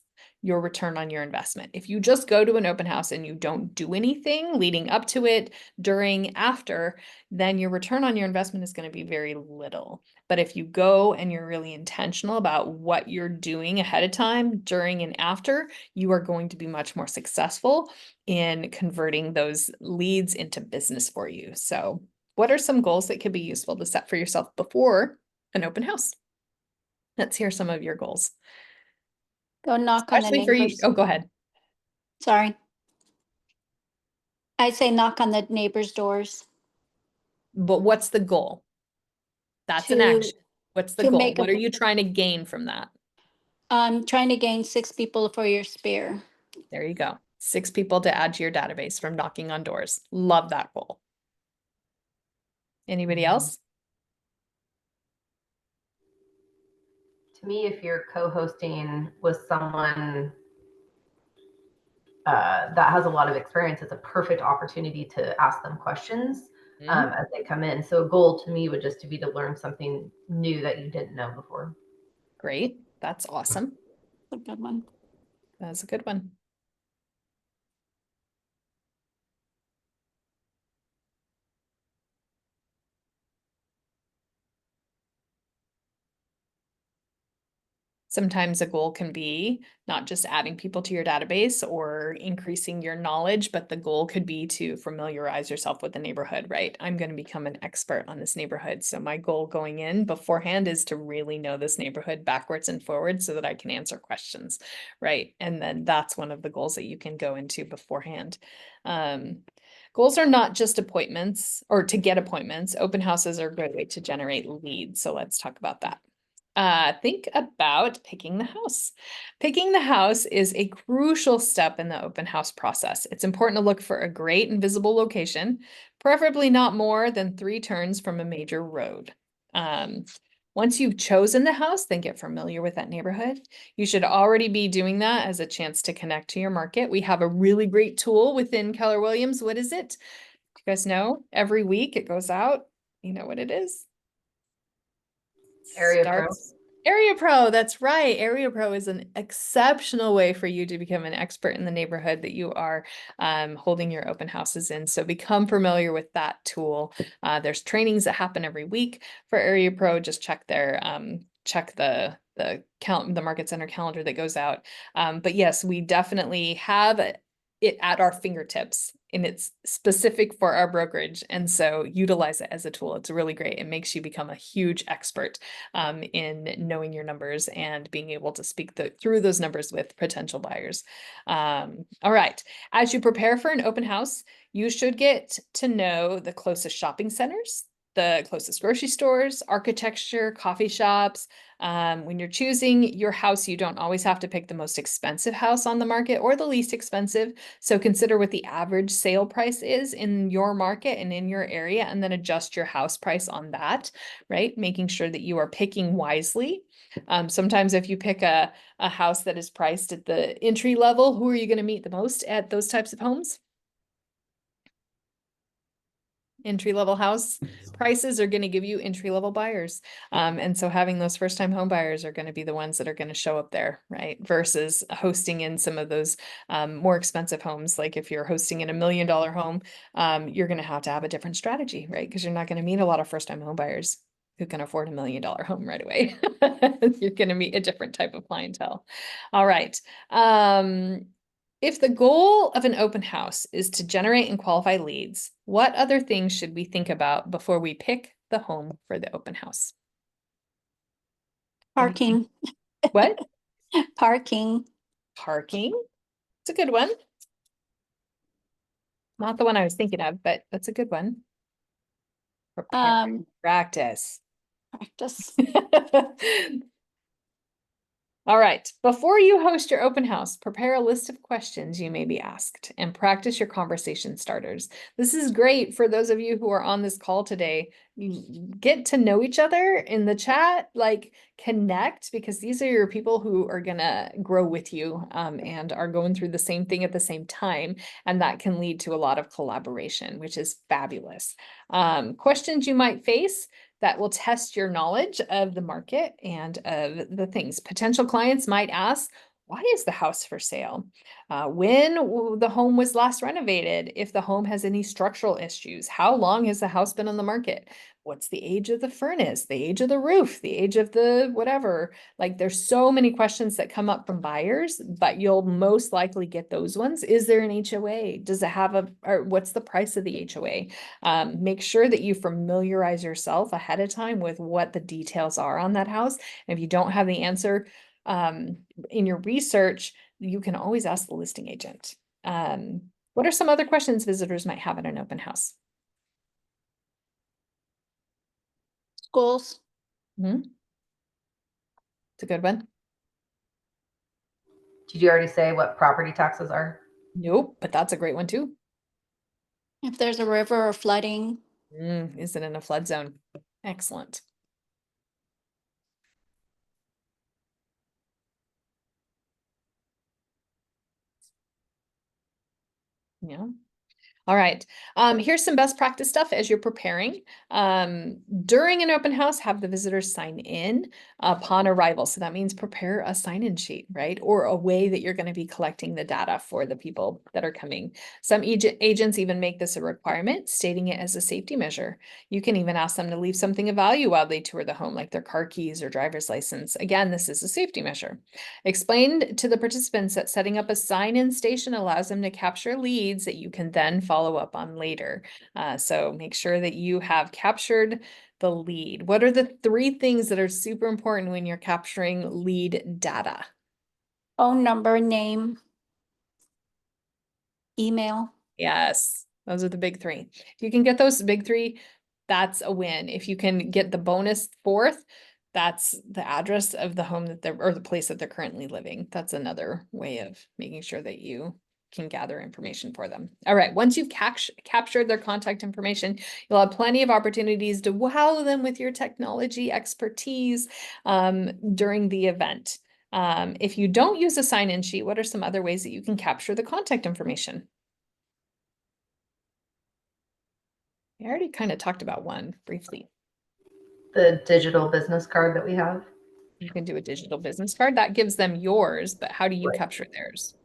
your return on your investment. If you just go to an open house and you don't do anything leading up to it, during, after, then your return on your investment is going to be very little. But if you go and you're really intentional about what you're doing ahead of time, during and after, you are going to be much more successful in converting those leads into business for you. So what are some goals that could be useful to set for yourself before an open house? Let's hear some of your goals.
Go knock on the
Especially for you.
neighbors.
Oh, go ahead.
Sorry. I say knock on the neighbors' doors.
But what's the goal? That's an
To-
action. What's the
to
goal?
make a-
What are you trying to gain from that?
I'm trying to gain 6 people for your spear.
There you go. 6 people to add to your database from knocking on doors. Love that goal. Anybody else?
To me, if you're co-hosting with someone that has a lot of experience, it's a perfect opportunity to ask them questions as they come in. So a goal to me would just to be to learn something new that you didn't know before.
Great. That's awesome.
A good one.
That's a good one. Sometimes a goal can be not just adding people to your database or increasing your knowledge, but the goal could be to familiarize yourself with the neighborhood, right? I'm going to become an expert on this neighborhood. So my goal going in beforehand is to really know this neighborhood backwards and forwards so that I can answer questions, right? And then that's one of the goals that you can go into beforehand. Goals are not just appointments or to get appointments. Open houses are a great way to generate leads. So let's talk about that. Think about picking the house. Picking the house is a crucial step in the open house process. It's important to look for a great and visible location, preferably not more than 3 turns from a major road. Once you've chosen the house, then get familiar with that neighborhood. You should already be doing that as a chance to connect to your market. We have a really great tool within Keller Williams. What is it? You guys know? Every week it goes out. You know what it is?
Area Pro.
Area Pro, that's right. Area Pro is an exceptional way for you to become an expert in the neighborhood that you are holding your open houses in. So become familiar with that tool. There's trainings that happen every week for Area Pro. Just check their check the Market Center calendar that goes out. But yes, we definitely have it at our fingertips, and it's specific for our brokerage. And so utilize it as a tool. It's really great. It makes you become a huge expert in knowing your numbers and being able to speak through those numbers with potential buyers. All right. As you prepare for an open house, you should get to know the closest shopping centers, the closest grocery stores, architecture, coffee shops. When you're choosing your house, you don't always have to pick the most expensive house on the market or the least expensive. So consider what the average sale price is in your market and in your area, and then adjust your house price on that, right? Making sure that you are picking wisely. Sometimes if you pick a house that is priced at the entry level, who are you going to meet the most at those types of homes? Entry-level house prices are going to give you entry-level buyers. And so having those first-time home buyers are going to be the ones that are going to show up there, right? Versus hosting in some of those more expensive homes. Like if you're hosting in $1 million home, you're going to have a different strategy, right? Because you're not going to meet a lot of first-time home buyers who can afford $1 million home right away. You're going to meet a different type of clientele. All right. If the goal of an open house is to generate and qualify leads, what other things should we think about before we pick the home for the open house?
Parking.
What?
Parking.
Parking. It's a good one. Not the one I was thinking of, but that's a good one. Prepare, practice.
Practice.
All right. Before you host your open house, prepare a list of questions you may be asked and practice your conversation starters. This is great for those of you who are on this call today. Get to know each other in the chat, like connect, because these are your people who are going to grow with you and are going through the same thing at the same time. And that can lead to a lot of collaboration, which is fabulous. Questions you might face that will test your knowledge of the market and of the things. Potential clients might ask, why is the house for sale? When the home was last renovated? If the home has any structural issues? How long has the house been on the market? What's the age of the furnace, the age of the roof, the age of the whatever? Like there's so many questions that come up from buyers, but you'll most likely get those ones. Is there an HOA? Does it have or what's the price of the HOA? Make sure that you familiarize yourself ahead of time with what the details are on that house. And if you don't have the answer, in your research, you can always ask the listing agent. What are some other questions visitors might have at an open house?
Schools.
It's a good one.
Did you already say what property taxes are?
Nope, but that's a great one too.
If there's a river or flooding.
Is it in a flood zone? Excellent. Yeah. All right. Here's some best practice stuff as you're preparing. During an open house, have the visitors sign in upon arrival. So that means prepare a sign-in sheet, right? Or a way that you're going to be collecting the data for the people that are coming. Some agents even make this a requirement, stating it as a safety measure. You can even ask them to leave something of value while they tour the home, like their car keys or driver's license. Again, this is a safety measure. Explained to the participants that setting up a sign-in station allows them to capture leads that you can then follow up on later. So make sure that you have captured the lead. What are the 3 things that are super important when you're capturing lead data?
Phone number, name, email.
Yes, those are the big 3. If you can get those big 3, that's a win. If you can get the bonus 4th, that's the address of the home that they're, or the place that they're currently living. That's another way of making sure that you can gather information for them. All right, once you've captured their contact information, you'll have plenty of opportunities to wow them with your technology expertise during the event. If you don't use a sign-in sheet, what are some other ways that you can capture the contact information? I already kind of talked about one briefly.
The digital business card that we have.
You can do a digital business card that gives them yours, but how do you
Right.
capture theirs?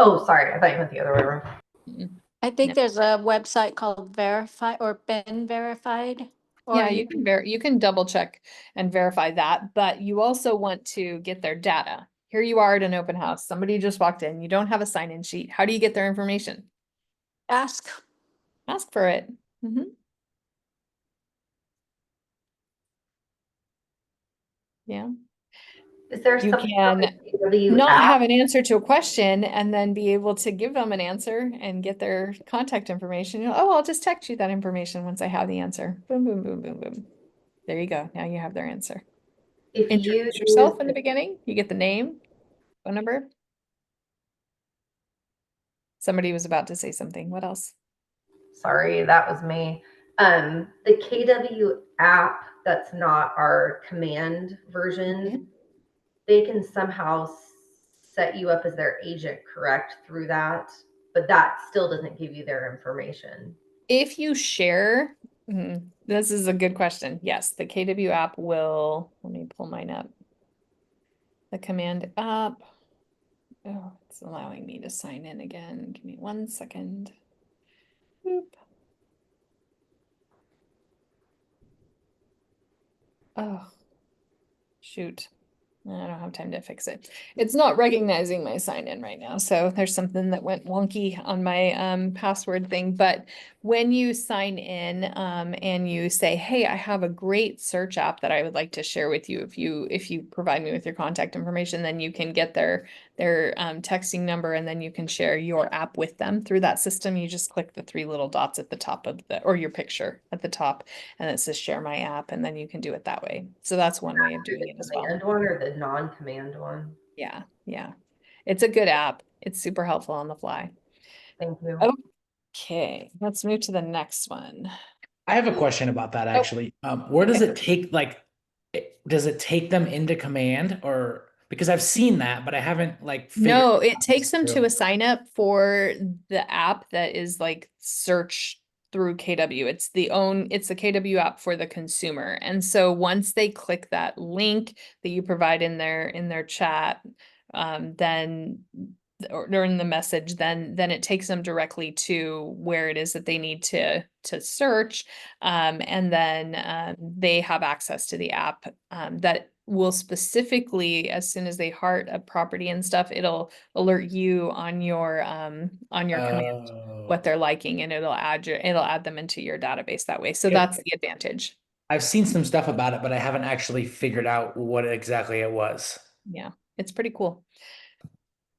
Oh, sorry. I thought you went the other way around.
I think
No.
there's a website called Verify or Been Verified. Or
Yeah, you can double check and verify that, but you also want to get their data. Here you are at an open house. Somebody just walked in. You don't have a sign-in sheet. How do you get their information?
ask.
Ask for it. Yeah.
Is there
You
something
can
on the KW
not
app?
have an answer to a question and then be able to give them an answer and get their contact information. Oh, I'll just text you that information once I have the answer. Boom, boom, boom, boom, boom. There you go. Now you have their answer.
If you
Introduce yourself
use
in the beginning. You get the name, phone number. Somebody was about to say something. What else?
Sorry, that was me. The KW app, that's not our command version. They can somehow set you up as their agent, correct, through that, but that still doesn't give you their information.
If you share, this is a good question. Yes, the KW app will, let me pull mine up. The command app. Oh, it's allowing me to sign in again. Give me 1 second. Boop. Oh, shoot. I don't have time to fix it. It's not recognizing my sign in right now. So there's something that went wonky on my password thing. But when you sign in and you say, hey, I have a great search app that I would like to share with you. If you provide me with your contact information, then you can get their texting number and then you can share your app with them through that system. You just click the 3 little dots at the top of or your picture at the top, and it says share my app, and then you can do it that way. So that's one way of doing it as well.
Command one or the non-command one?
Yeah. It's a good app. It's super helpful on the fly.
Thank you.
Okay, let's move to the next one.
I have a question about that actually. Where does it take, like, does it take them into command, or because I've seen that, but I haven't like figured
No,
out
it takes them to
through.
a sign up for the app that is like search through KW. It's the KW app for the consumer. And so once they click that link that you provide in their chat, then or during the message, then it takes them directly to where it is that they need to search. And then they have access to the app that will specifically, as soon as they heart a property and stuff, it'll alert you on your command what they're liking, and it'll add them into your database that way. So
Yeah.
that's the advantage.
I've seen some stuff about it, but I haven't actually figured out what exactly it was.
Yeah, it's pretty cool.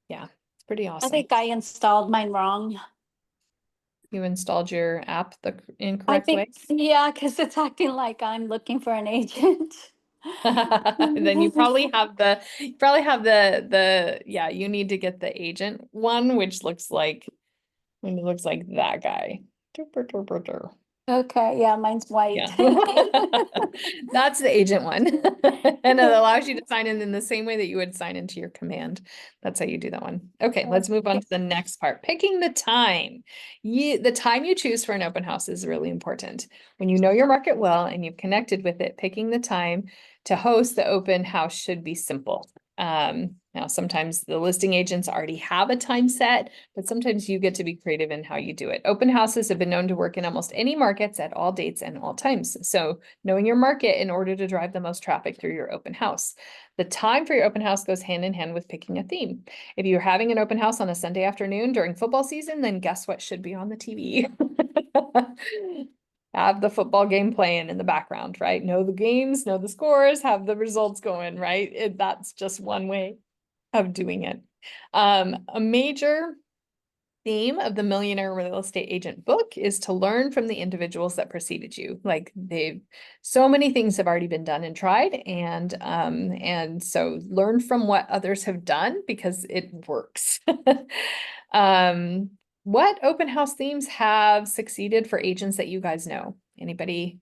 Yeah, it's pretty
I
awesome.
think I installed mine wrong.
You installed your app the
I
incorrect way.
think, yeah, because it's acting like I'm looking for an agent.
Then you probably have yeah, you need to get the agent one, which looks like that guy.
Okay, yeah, mine's white.
Yeah. That's the agent one. And it allows you to sign in the same way that you would sign into your command. That's how you do that one. Okay, let's move on to the next part. Picking the time. The time you choose for an open house is really important. When you know your market well and you've connected with it, picking the time to host the open house should be simple. Now, sometimes the listing agents already have a time set, but sometimes you get to be creative in how you do it. Open houses have been known to work in almost any markets at all dates and all times. So knowing your market in order to drive the most traffic through your open house. The time for your open house goes hand in hand with picking a theme. If you're having an open house on a Sunday afternoon during football season, then guess what should be on the TV? Have the football game playing in the background, right? Know the games, know the scores, have the results going, right? That's just one way of doing it. A major theme of the Millionaire Real Estate Agent book is to learn from the individuals that preceded you. Like so many things have already been done and tried, and so learn from what others have done because it works. What open house themes have succeeded for agents that you guys know? Anybody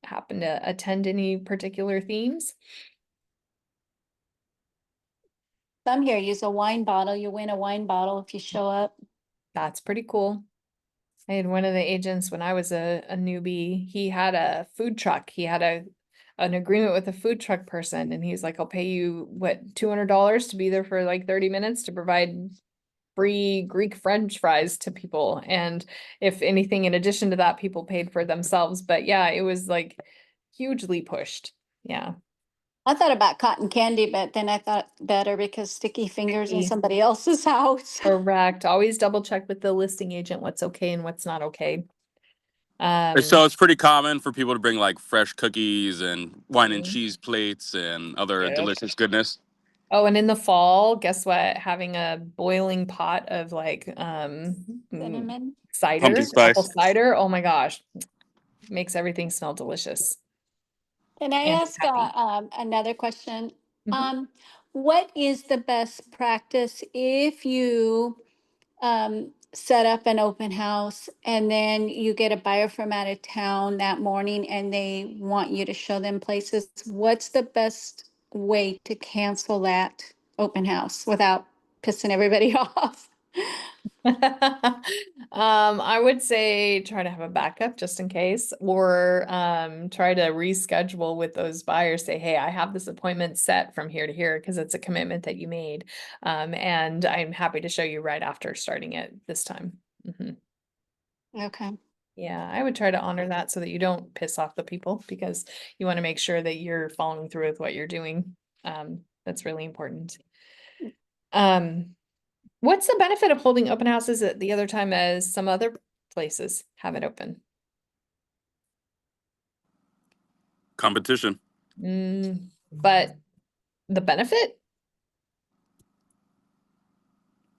happen to attend any particular themes?
Some here use a wine bottle. You win a wine bottle if you show up.
That's pretty cool. I had one of the agents when I was a newbie, he had a food truck. He had an agreement with a food truck person, and he's like, I'll pay you what, $200 to be there for like 30 minutes to provide free Greek French fries to people. And if anything, in addition to that, people paid for themselves. But yeah, it was like hugely pushed. Yeah.
I thought about cotton candy, but then I thought better because sticky fingers in
Sticky.
somebody else's house.
Correct. Always double check with the listing agent what's okay and what's not okay.
So it's pretty common for people to bring like fresh cookies and wine and
Mhm.
cheese plates and other
Yep.
delicious goodness.
Oh, and in the fall, guess what? Having a boiling pot of like
Cinnamon.
cider,
Pumpkin spice.
apple cider. Oh my gosh. Makes everything smell delicious.
Can I
And
ask
happy.
another question?
Mhm.
What is the best practice if you set up an open house and then you get a buyer from out of town that morning and they want you to show them places? What's the best way to cancel that open house without pissing everybody off?
I would say try to have a backup just in case, or try to reschedule with those buyers. Say, hey, I have this appointment set from here to here because it's a commitment that you made, and I'm happy to show you right after starting it this time. Mhm.
Okay.
Yeah, I would try to honor that so that you don't piss off the people, because you want to make sure that you're following through with what you're doing. That's really important. What's the benefit of holding open houses at the other time as some other places have it open?
Competition.
But the benefit?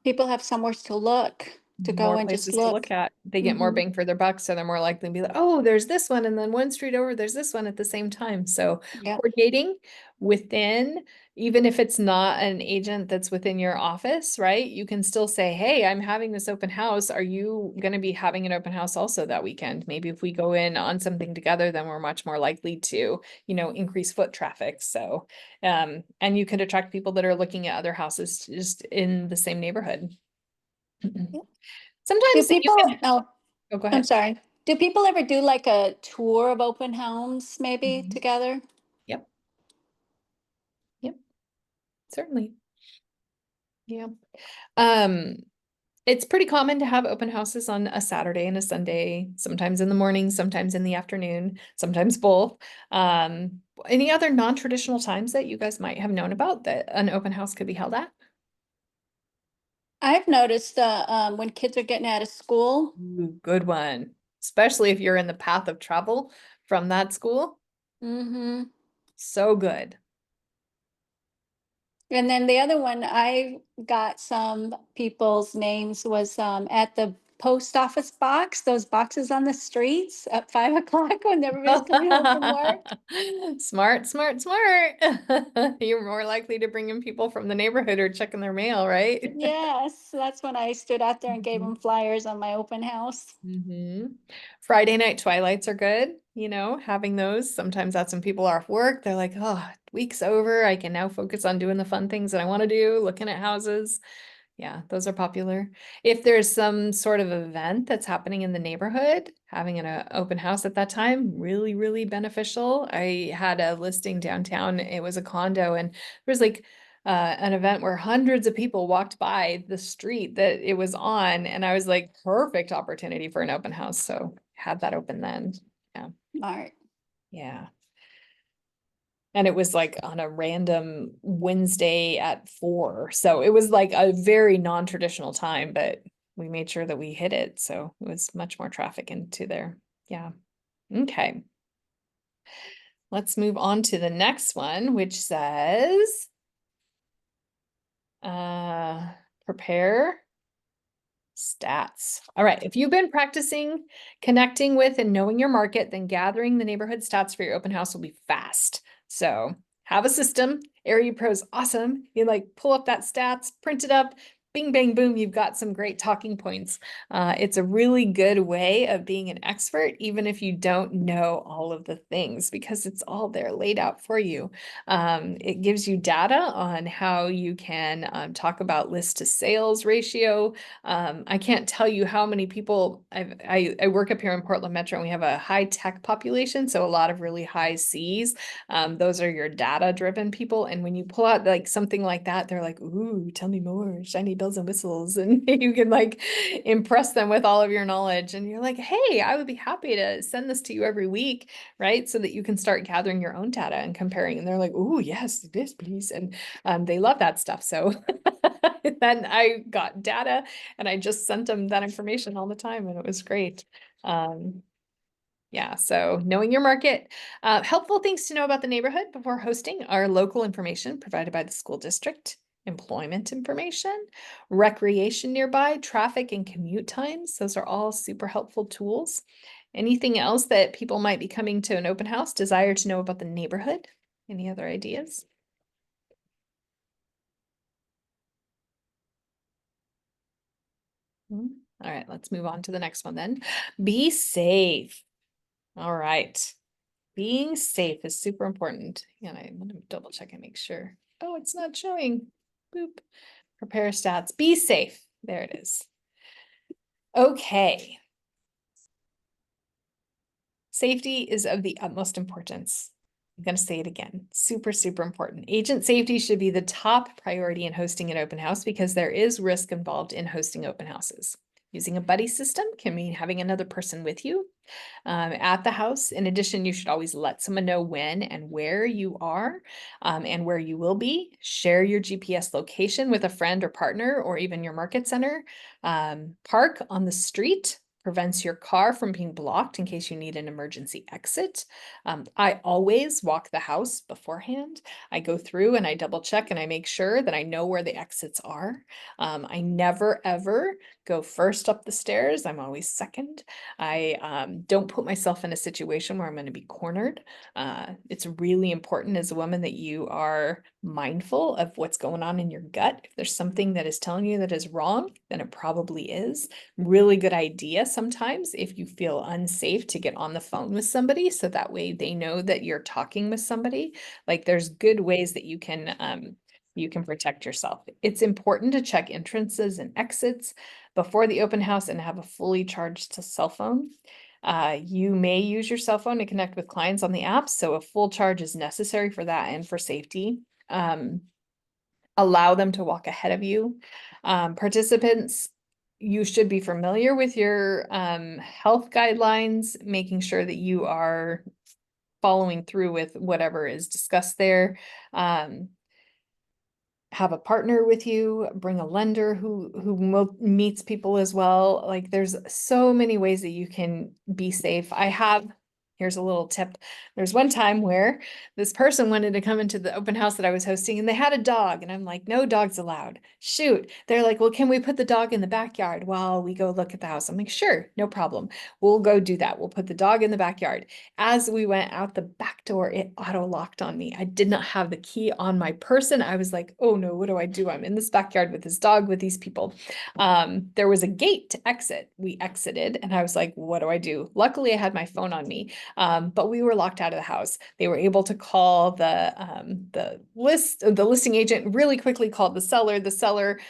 People have somewhere to look, to go
More
and just
places to look
look.
at. They get more
Mhm.
bang for their buck, so they're more likely to be like, oh, there's this one, and then one street over, there's this one at the same time. So
Yeah.
coordinating within, even if it's not an agent that's within your office, right? You can still say, hey, I'm having this open house. Are you going to be having an open house also that weekend? Maybe if we go in on something together, then we're much more likely to, increase foot traffic. So, and you could attract people that are looking at other houses just in the same neighborhood.
Do
Sometimes you
people,
can,
oh,
oh, go
I'm
ahead.
sorry. Do people ever do like a tour of open homes maybe
Mhm.
together?
Yep. Certainly. Yeah. It's pretty common to have open houses on a Saturday and a Sunday, sometimes in the morning, sometimes in the afternoon, sometimes both. Any other non-traditional times that you guys might have known about that an open house could be held at?
I've noticed when kids are getting out of school.
Ooh, good one. Especially if you're in the path of travel from that school.
Mm-hmm.
So good.
And then the other one, I got some people's names was at the post office box, those boxes on the streets at 5 o'clock when everybody's coming home from work.
Smart, smart, smart. You're more likely to bring in people from the neighborhood or checking their mail, right?
Yes, that's when I stood out there and gave them flyers on my open house.
Friday night twilights are good, having those. Sometimes that's when people are off work. They're like, oh, week's over. I can now focus on doing the fun things that I want to do, looking at houses. Yeah, those are popular. If there's some sort of event that's happening in the neighborhood, having an open house at that time, really, really beneficial. I had a listing downtown. It was a condo, and there was like an event where hundreds of people walked by the street that it was on, and I was like, perfect opportunity for an open house. So had that open then. Yeah.
Smart.
Yeah. And it was like on a random Wednesday at 4. So it was like a very non-traditional time, but we made sure that we hit it. So it was much more traffic into there. Yeah. Okay. Let's move on to the next one, which says, prepare stats. All right. If you've been practicing connecting with and knowing your market, then gathering the neighborhood stats for your open house will be fast. So have a system. Area Pro is awesome. You like pull up that stats, print it up, bing, bang, boom, you've got some great talking points. It's a really good way of being an expert, even if you don't know all of the things, because it's all there laid out for you. It gives you data on how you can talk about list to sales ratio. I can't tell you how many people I work up here in Portland Metro, and we have a high tech population, so a lot of really high Cs. Those are your data driven people, and when you pull out like something like that, they're like, ooh, tell me more, shiny bells and whistles, and you can like impress them with all of your knowledge, and you're like, hey, I would be happy to send this to you every week, right? So that you can start gathering your own data and comparing, and they're like, ooh, yes, this please, and they love that stuff. So then I got data and I just sent them that information all the time, and it was great. Yeah, so knowing your market. Helpful things to know about the neighborhood before hosting are local information provided by the school district, employment information, recreation nearby, traffic and commute times. Those are all super helpful tools. Anything else that people might be coming to an open house desire to know about the neighborhood? Any other ideas? All right, let's move on to the next one then. Be safe. All right. Being safe is super important. And I'm going to double check and make sure. Oh, it's not showing. Boop. Prepare stats. Be safe. There it is. Okay. Safety is of the utmost importance. I'm going to say it again. Super, super important. Agent safety should be the top priority in hosting an open house because there is risk involved in hosting open houses. Using a buddy system can mean having another person with you at the house. In addition, you should always let someone know when and where you are and where you will be. Share your GPS location with a friend or partner or even your market center. Park on the street prevents your car from being blocked in case you need an emergency exit. I always walk the house beforehand. I go through and I double check and I make sure that I know where the exits are. I never ever go first up the stairs. I'm always second. I don't put myself in a situation where I'm going to be cornered. It's really important as a woman that you are mindful of what's going on in your gut. If there's something that is telling you that is wrong, then it probably is. Really good idea sometimes if you feel unsafe to get on the phone with somebody, so that way they know that you're talking with somebody. Like there's good ways that you can protect yourself. It's important to check entrances and exits before the open house and have a fully charged cell phone. You may use your cell phone to connect with clients on the app, so a full charge is necessary for that and for safety. Allow them to walk ahead of you. Participants, you should be familiar with your health guidelines, making sure that you are following through with whatever is discussed there. Have a partner with you, bring a lender who meets people as well. Like there's so many ways that you can be safe. Here's a little tip. There's one time where this person wanted to come into the open house that I was hosting and they had a dog and I'm like, no dogs allowed. Shoot. They're like, well, can we put the dog in the backyard while we go look at the house? I'm like, sure, no problem. We'll go do that. We'll put the dog in the backyard. As we went out the back door, it auto locked on me. I did not have the key on my person. I was like, oh no, what do I do? I'm in this backyard with this dog, with these people. There was a gate to exit. We exited and I was like, what do I do? Luckily I had my phone on me. But we were locked out of the house. They were able to call the listing agent, really quickly called the seller. The seller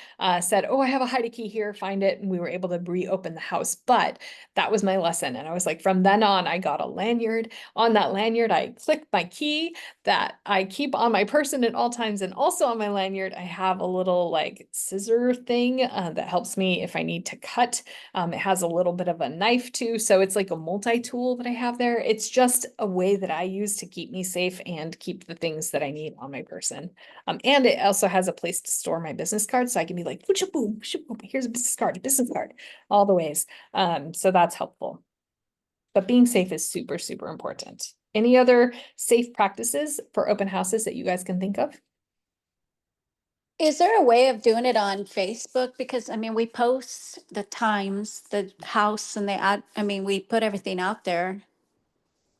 said, oh, I have a hide key here, find it. And we were able to reopen the house. But that was my lesson. And I was like, from then on, I got a lanyard. On that lanyard, I clicked my key that I keep on my person at all times. And also on my lanyard, I have a little like scissor thing that helps me if I need to cut. It has a little bit of a knife too. So it's like a multi-tool that I have there. It's just a way that I use to keep me safe and keep the things that I need on my person. And it also has a place to store my business cards. So I can be like, boom, here's a business card, all the ways. So that's helpful. But being safe is super, super important. Any other safe practices for open houses that you guys can think of?
Is there a way of doing it on Facebook? Because I mean, we post the times, the house and the ad, I mean, we put everything out there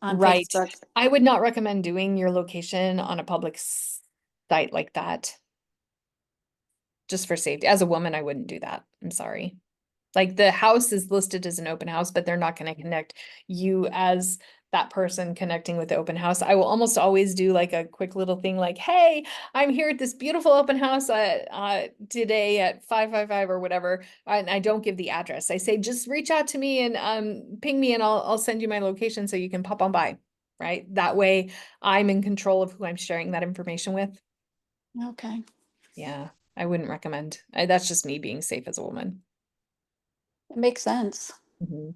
on
Right.
Facebook.
I would not recommend doing your location on a public site like that. Just for safety. As a woman, I wouldn't do that. I'm sorry. Like the house is listed as an open house, but they're not going to connect you as that person connecting with the open house. I will almost always do like a quick little thing like, hey, I'm here at this beautiful open house today at 555 or whatever. And I don't give the address. I say, just reach out to me and ping me and I'll send you my location so you can pop on by. Right. That way I'm in control of who I'm sharing that information with.
Okay.
Yeah, I wouldn't recommend. That's just me being safe as a woman.
It makes sense.
Mm-hmm.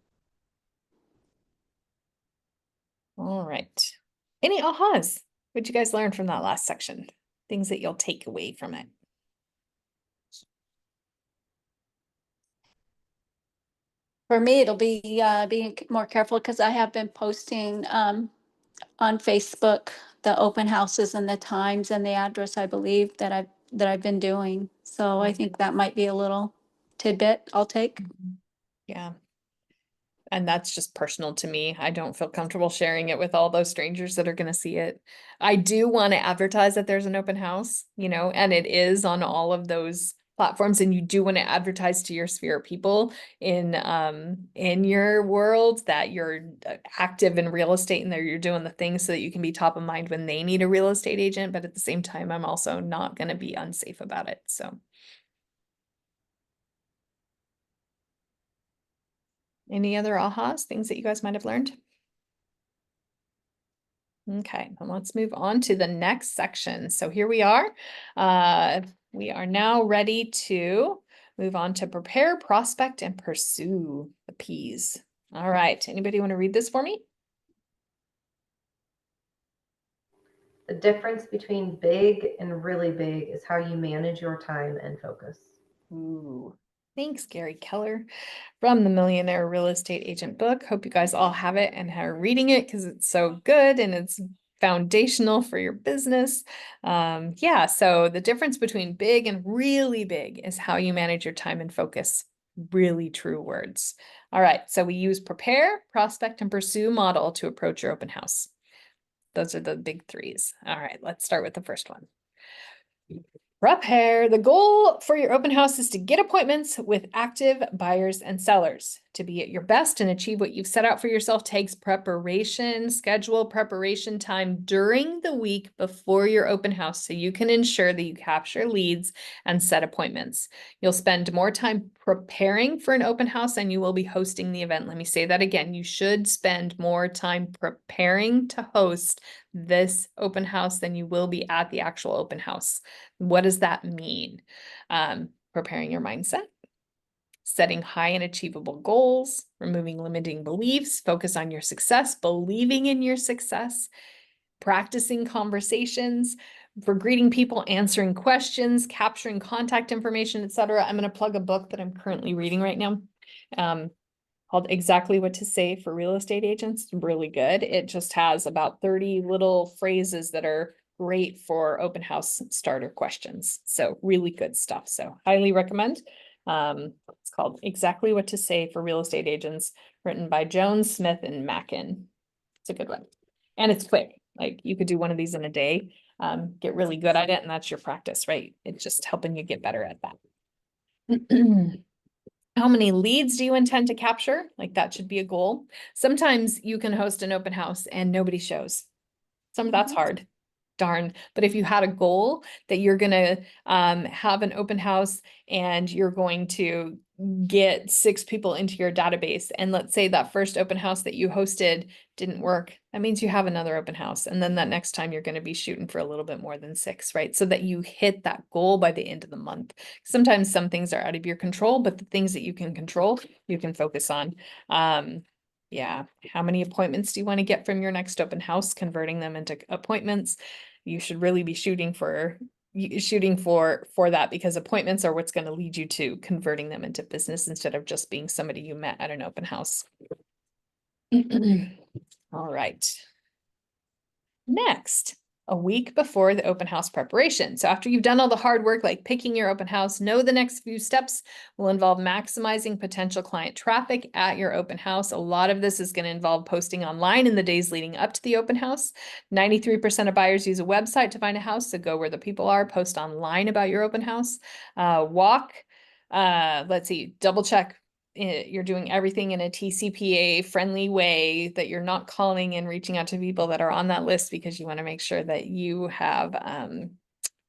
All right. Any ahas? What'd you guys learn from that last section? Things that you'll take away from it.
For me, it'll be being more careful because I have been posting on Facebook the open houses and the times and the address, I believe, that I've been doing. So I think that might be a little tidbit I'll take.
Yeah. And that's just personal to me. I don't feel comfortable sharing it with all those strangers that are going to see it. I do want to advertise that there's an open house, and it is on all of those platforms. And you do want to advertise to your sphere of people in your world that you're active in real estate and that you're doing the things so that you can be top of mind when they need a real estate agent. But at the same time, I'm also not going to be unsafe about it. So. Any other ahas, things that you guys might have learned? Okay, well, let's move on to the next section. So here we are. We are now ready to move on to prepare, prospect, and pursue the P's. All right, anybody want to read this for me?
The difference between big and really big is how you manage your time and focus.
Ooh. Thanks, Gary Keller from the Millionaire Real Estate Agent book. Hope you guys all have it and are reading it because it's so good and it's foundational for your business. Yeah, so the difference between big and really big is how you manage your time and focus. Really true words. All right, so we use prepare, prospect, and pursue model to approach your open house. Those are the big threes. All right, let's start with the first one. Prepare. The goal for your open house is to get appointments with active buyers and sellers. To be at your best and achieve what you've set out for yourself takes preparation. Schedule preparation time during the week before your open house so you can ensure that you capture leads and set appointments. You'll spend more time preparing for an open house than you will be hosting the event. Let me say that again. You should spend more time preparing to host this open house than you will be at the actual open house. What does that mean? Preparing your mindset, setting high and achievable goals, removing limiting beliefs, focus on your success, believing in your success, practicing conversations, for greeting people, answering questions, capturing contact information, etc. I'm going to plug a book that I'm currently reading right now, called Exactly What to Say for Real Estate Agents. It's really good. It just has about 30 little phrases that are great for open house starter questions. So really good stuff. So highly recommend. It's called Exactly What to Say for Real Estate Agents, written by Jones, Smith, and Mackin. It's a good one. And it's quick. Like you could do one of these in a day, get really good at it, and that's your practice, right? It's just helping you get better at that. How many leads do you intend to capture? Like that should be a goal. Sometimes you can host an open house and nobody shows. That's hard. Darn. But if you had a goal that you're going to have an open house and you're going to get 6 people into your database, and let's say that first open house that you hosted didn't work, that means you have another open house. And then that next time you're going to be shooting for a little bit more than 6, right? So that you hit that goal by the end of the month. Sometimes some things are out of your control, but the things that you can control, you can focus on. Yeah. How many appointments do you want to get from your next open house? Converting them into appointments. You should really be shooting for that, because appointments are what's going to lead you to converting them into business instead of just being somebody you met at an open house. All right. Next, a week before the open house preparation. So after you've done all the hard work, like picking your open house, know the next few steps will involve maximizing potential client traffic at your open house. A lot of this is going to involve posting online in the days leading up to the open house. 93% of buyers use a website to find a house, so go where the people are, post online about your open house. Let's see, double check you're doing everything in a TCPA friendly way, that you're not calling and reaching out to people that are on that list, because you want to make sure that you have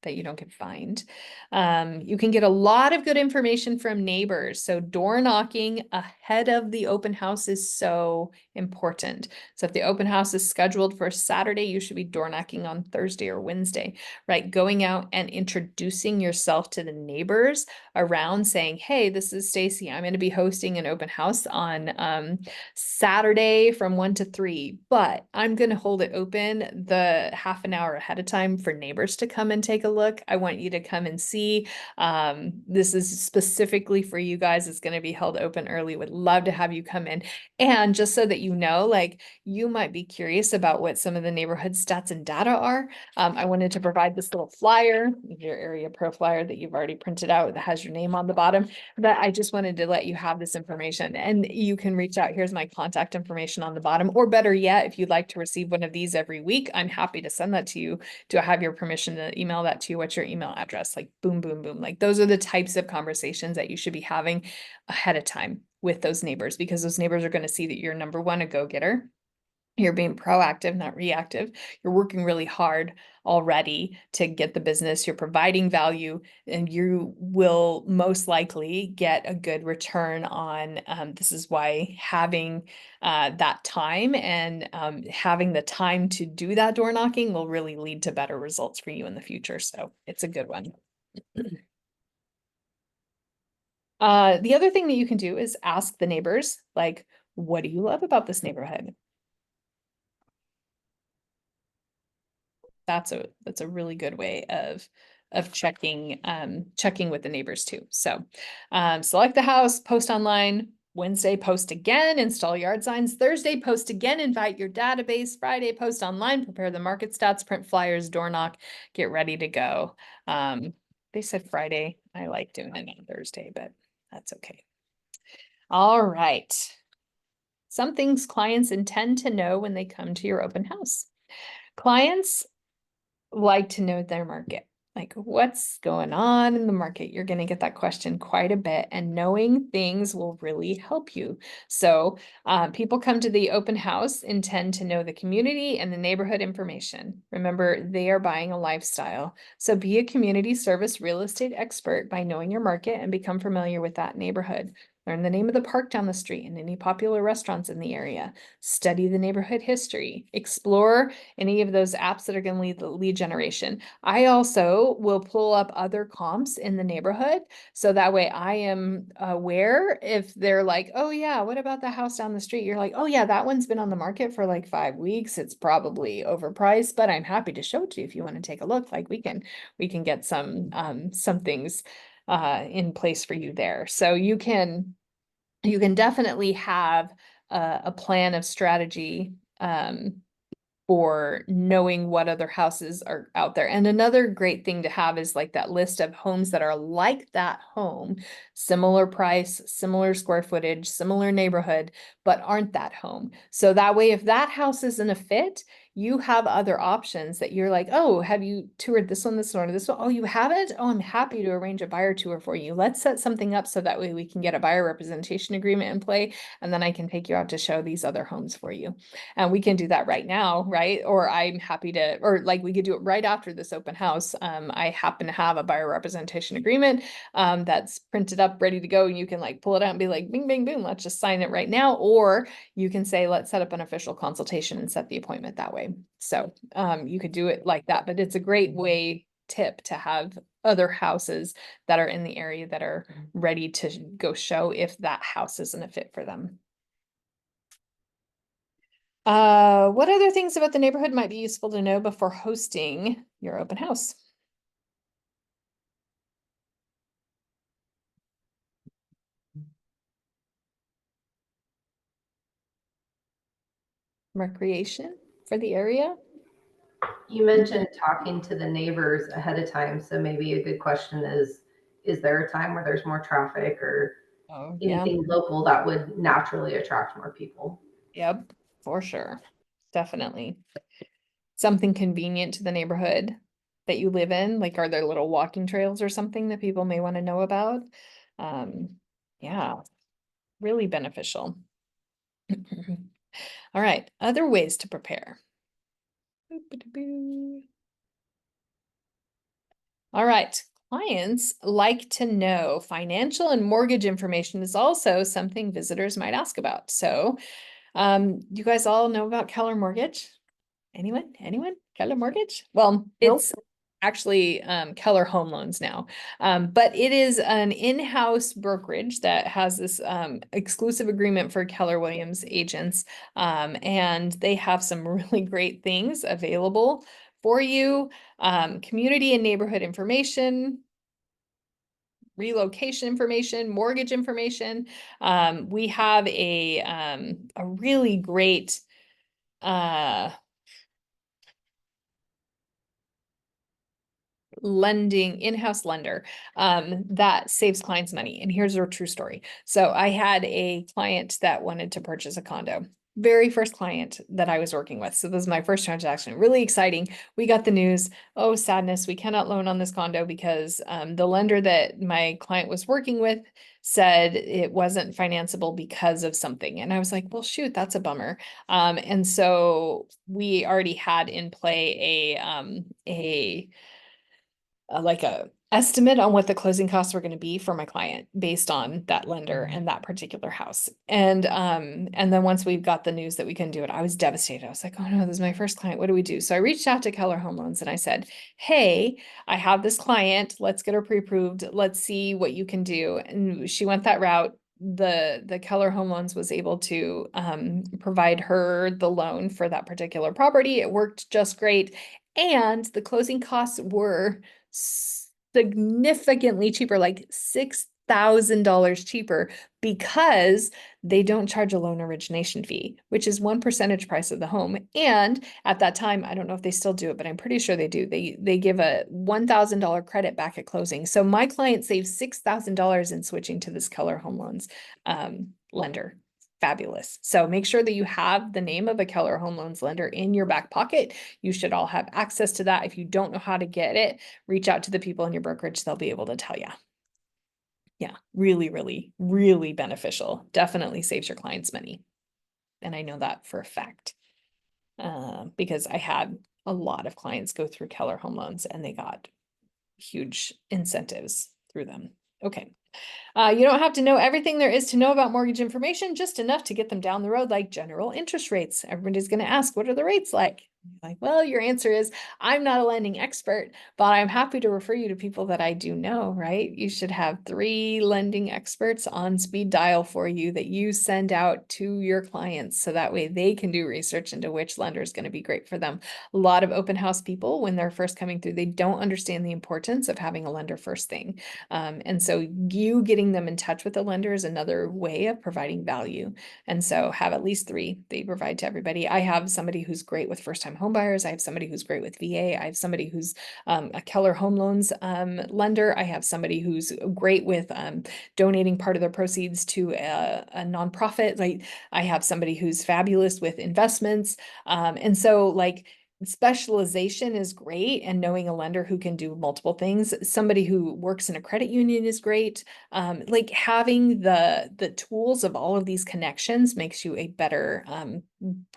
that you don't get fined. You can get a lot of good information from neighbors. So door knocking ahead of the open house is so important. So if the open house is scheduled for Saturday, you should be door knocking on Thursday or Wednesday, right? Going out and introducing yourself to the neighbors around, saying, hey, this is Stacy. I'm going to be hosting an open house on Saturday from 1 to 3, but I'm going to hold it open the half an hour ahead of time for neighbors to come and take a look. I want you to come and see. This is specifically for you guys. It's going to be held open early. Would love to have you come in. And just so that you know, like, you might be curious about what some of the neighborhood stats and data are. I wanted to provide this little flyer, your area pro flyer that you've already printed out that has your name on the bottom. But I just wanted to let you have this information, and you can reach out. Here's my contact information on the bottom, or better yet, if you'd like to receive one of these every week, I'm happy to send that to you. Do I have your permission to email that to you? What's your email address? Like boom, boom, boom. Like those are the types of conversations that you should be having ahead of time with those neighbors, because those neighbors are going to see that you're, number one, a go-getter. You're being proactive, not reactive. You're working really hard already to get the business. You're providing value, and you will most likely get a good return on. This is why having that time and having the time to do that door knocking will really lead to better results for you in the future. So it's a good one. The other thing that you can do is ask the neighbors, like, what do you love about this neighborhood? That's a really good way of checking with the neighbors too. So select the house, post online. Wednesday, post again, install yard signs. Thursday, post again, invite your database. Friday, post online, prepare the market stats, print flyers, door knock, get ready to go. They said Friday. I like doing it on Thursday, but that's okay. All right. Some things clients intend to know when they come to your open house. Clients like to know their market. Like, what's going on in the market? You're going to get that question quite a bit, and knowing things will really help you. So people come to the open house intend to know the community and the neighborhood information. Remember, they are buying a lifestyle. So be a community service real estate expert by knowing your market and become familiar with that neighborhood. Learn the name of the park down the street and any popular restaurants in the area. Study the neighborhood history. Explore any of those apps that are going to lead the lead generation. I also will pull up other comps in the neighborhood. So that way I am aware if they're like, oh yeah, what about the house down the street? You're like, oh yeah, that one's been on the market for like 5 weeks. It's probably overpriced, but I'm happy to show it to you if you want to take a look. Like we can get some things in place for you there. So you can definitely have a plan of strategy for knowing what other houses are out there. And another great thing to have is like that list of homes that are like that home, similar price, similar square footage, similar neighborhood, but aren't that home. So that way, if that house isn't a fit, you have other options that you're like, oh, have you toured this one, or this one? Oh, you haven't? Oh, I'm happy to arrange a buyer tour for you. Let's set something up so that way we can get a buyer representation agreement in play. And then I can take you out to show these other homes for you. And we can do that right now, right? Or I'm happy to, or like we could do it right after this open house. I happen to have a buyer representation agreement that's printed up, ready to go. You can like pull it out and be like, bing, bing, boom, let's just sign it right now. Or you can say, let's set up an official consultation and set the appointment that way. So you could do it like that, but it's a great tip to have other houses that are in the area that are ready to go show if that house isn't a fit for them. What other things about the neighborhood might be useful to know before hosting your open house? Recreation for the area?
You mentioned talking to the neighbors ahead of time. So maybe a good question is there a time where there's more traffic or anything local that would naturally attract more people?
Yep, for sure. Definitely. Something convenient to the neighborhood that you live in, like are there little walking trails or something that people may want to know about? Yeah, really beneficial. All right, other ways to prepare. All right, clients like to know financial and mortgage information is also something visitors might ask about. So, you guys all know about Keller Mortgage? Anyone? Keller Mortgage? Well, it's actually Keller Home Loans now. But it is an in-house brokerage that has this exclusive agreement for Keller Williams agents. And they have some really great things available for you. Community and neighborhood information, relocation information, mortgage information. We have a really great in-house lender that saves clients money. And here's a true story. So I had a client that wanted to purchase a condo. Very first client that I was working with. So this is my first transaction. Really exciting. We got the news. Oh, sadness. We cannot loan on this condo because the lender that my client was working with said it wasn't financeable because of something. And I was like, well, shoot, that's a bummer. And so we already had in play like a estimate on what the closing costs were going to be for my client based on that lender and that particular house. And then once we got the news that we couldn't do it, I was devastated. I was like, oh no, this is my first client. What do we do? So I reached out to Keller Home Loans and I said, hey, I have this client. Let's get her pre-approved. Let's see what you can do. And she went that route. The Keller Home Loans was able to provide her the loan for that particular property. It worked just great. And the closing costs were significantly cheaper, like $6,000 cheaper, because they don't charge a loan origination fee, which is 1% price of the home. And at that time, I don't know if they still do it, but I'm pretty sure they do. They give a $1,000 credit back at closing. So my client saved $6,000 in switching to this Keller Home Loans lender. fabulous. So make sure that you have the name of a Keller Home Loans lender in your back pocket. You should all have access to that. If you don't know how to get it, reach out to the people in your brokerage. They'll be able to tell you. Yeah, really, really, really beneficial. Definitely saves your clients money. And I know that for a fact, because I had a lot of clients go through Keller Home Loans and they got huge incentives through them. Okay. You don't have to know everything there is to know about mortgage information, just enough to get them down the road, like general interest rates. Everybody's going to ask, what are the rates like? Like, well, your answer is, I'm not a lending expert, but I'm happy to refer you to people that I do know, right? You should have 3 lending experts on speed dial for you that you send out to your clients. So that way they can do research into which lender is going to be great for them. A lot of open house people, when they're first coming through, they don't understand the importance of having a lender first thing. And so you getting them in touch with a lender is another way of providing value. And so have at least 3 they provide to everybody. I have somebody who's great with first-time home buyers. I have somebody who's great with VA. I have somebody who's a Keller Home Loans lender. I have somebody who's great with donating part of their proceeds to a nonprofit. Like I have somebody who's fabulous with investments. And so like specialization is great, and knowing a lender who can do multiple things. Somebody who works in a credit union is great. Like having the tools of all of these connections makes you a better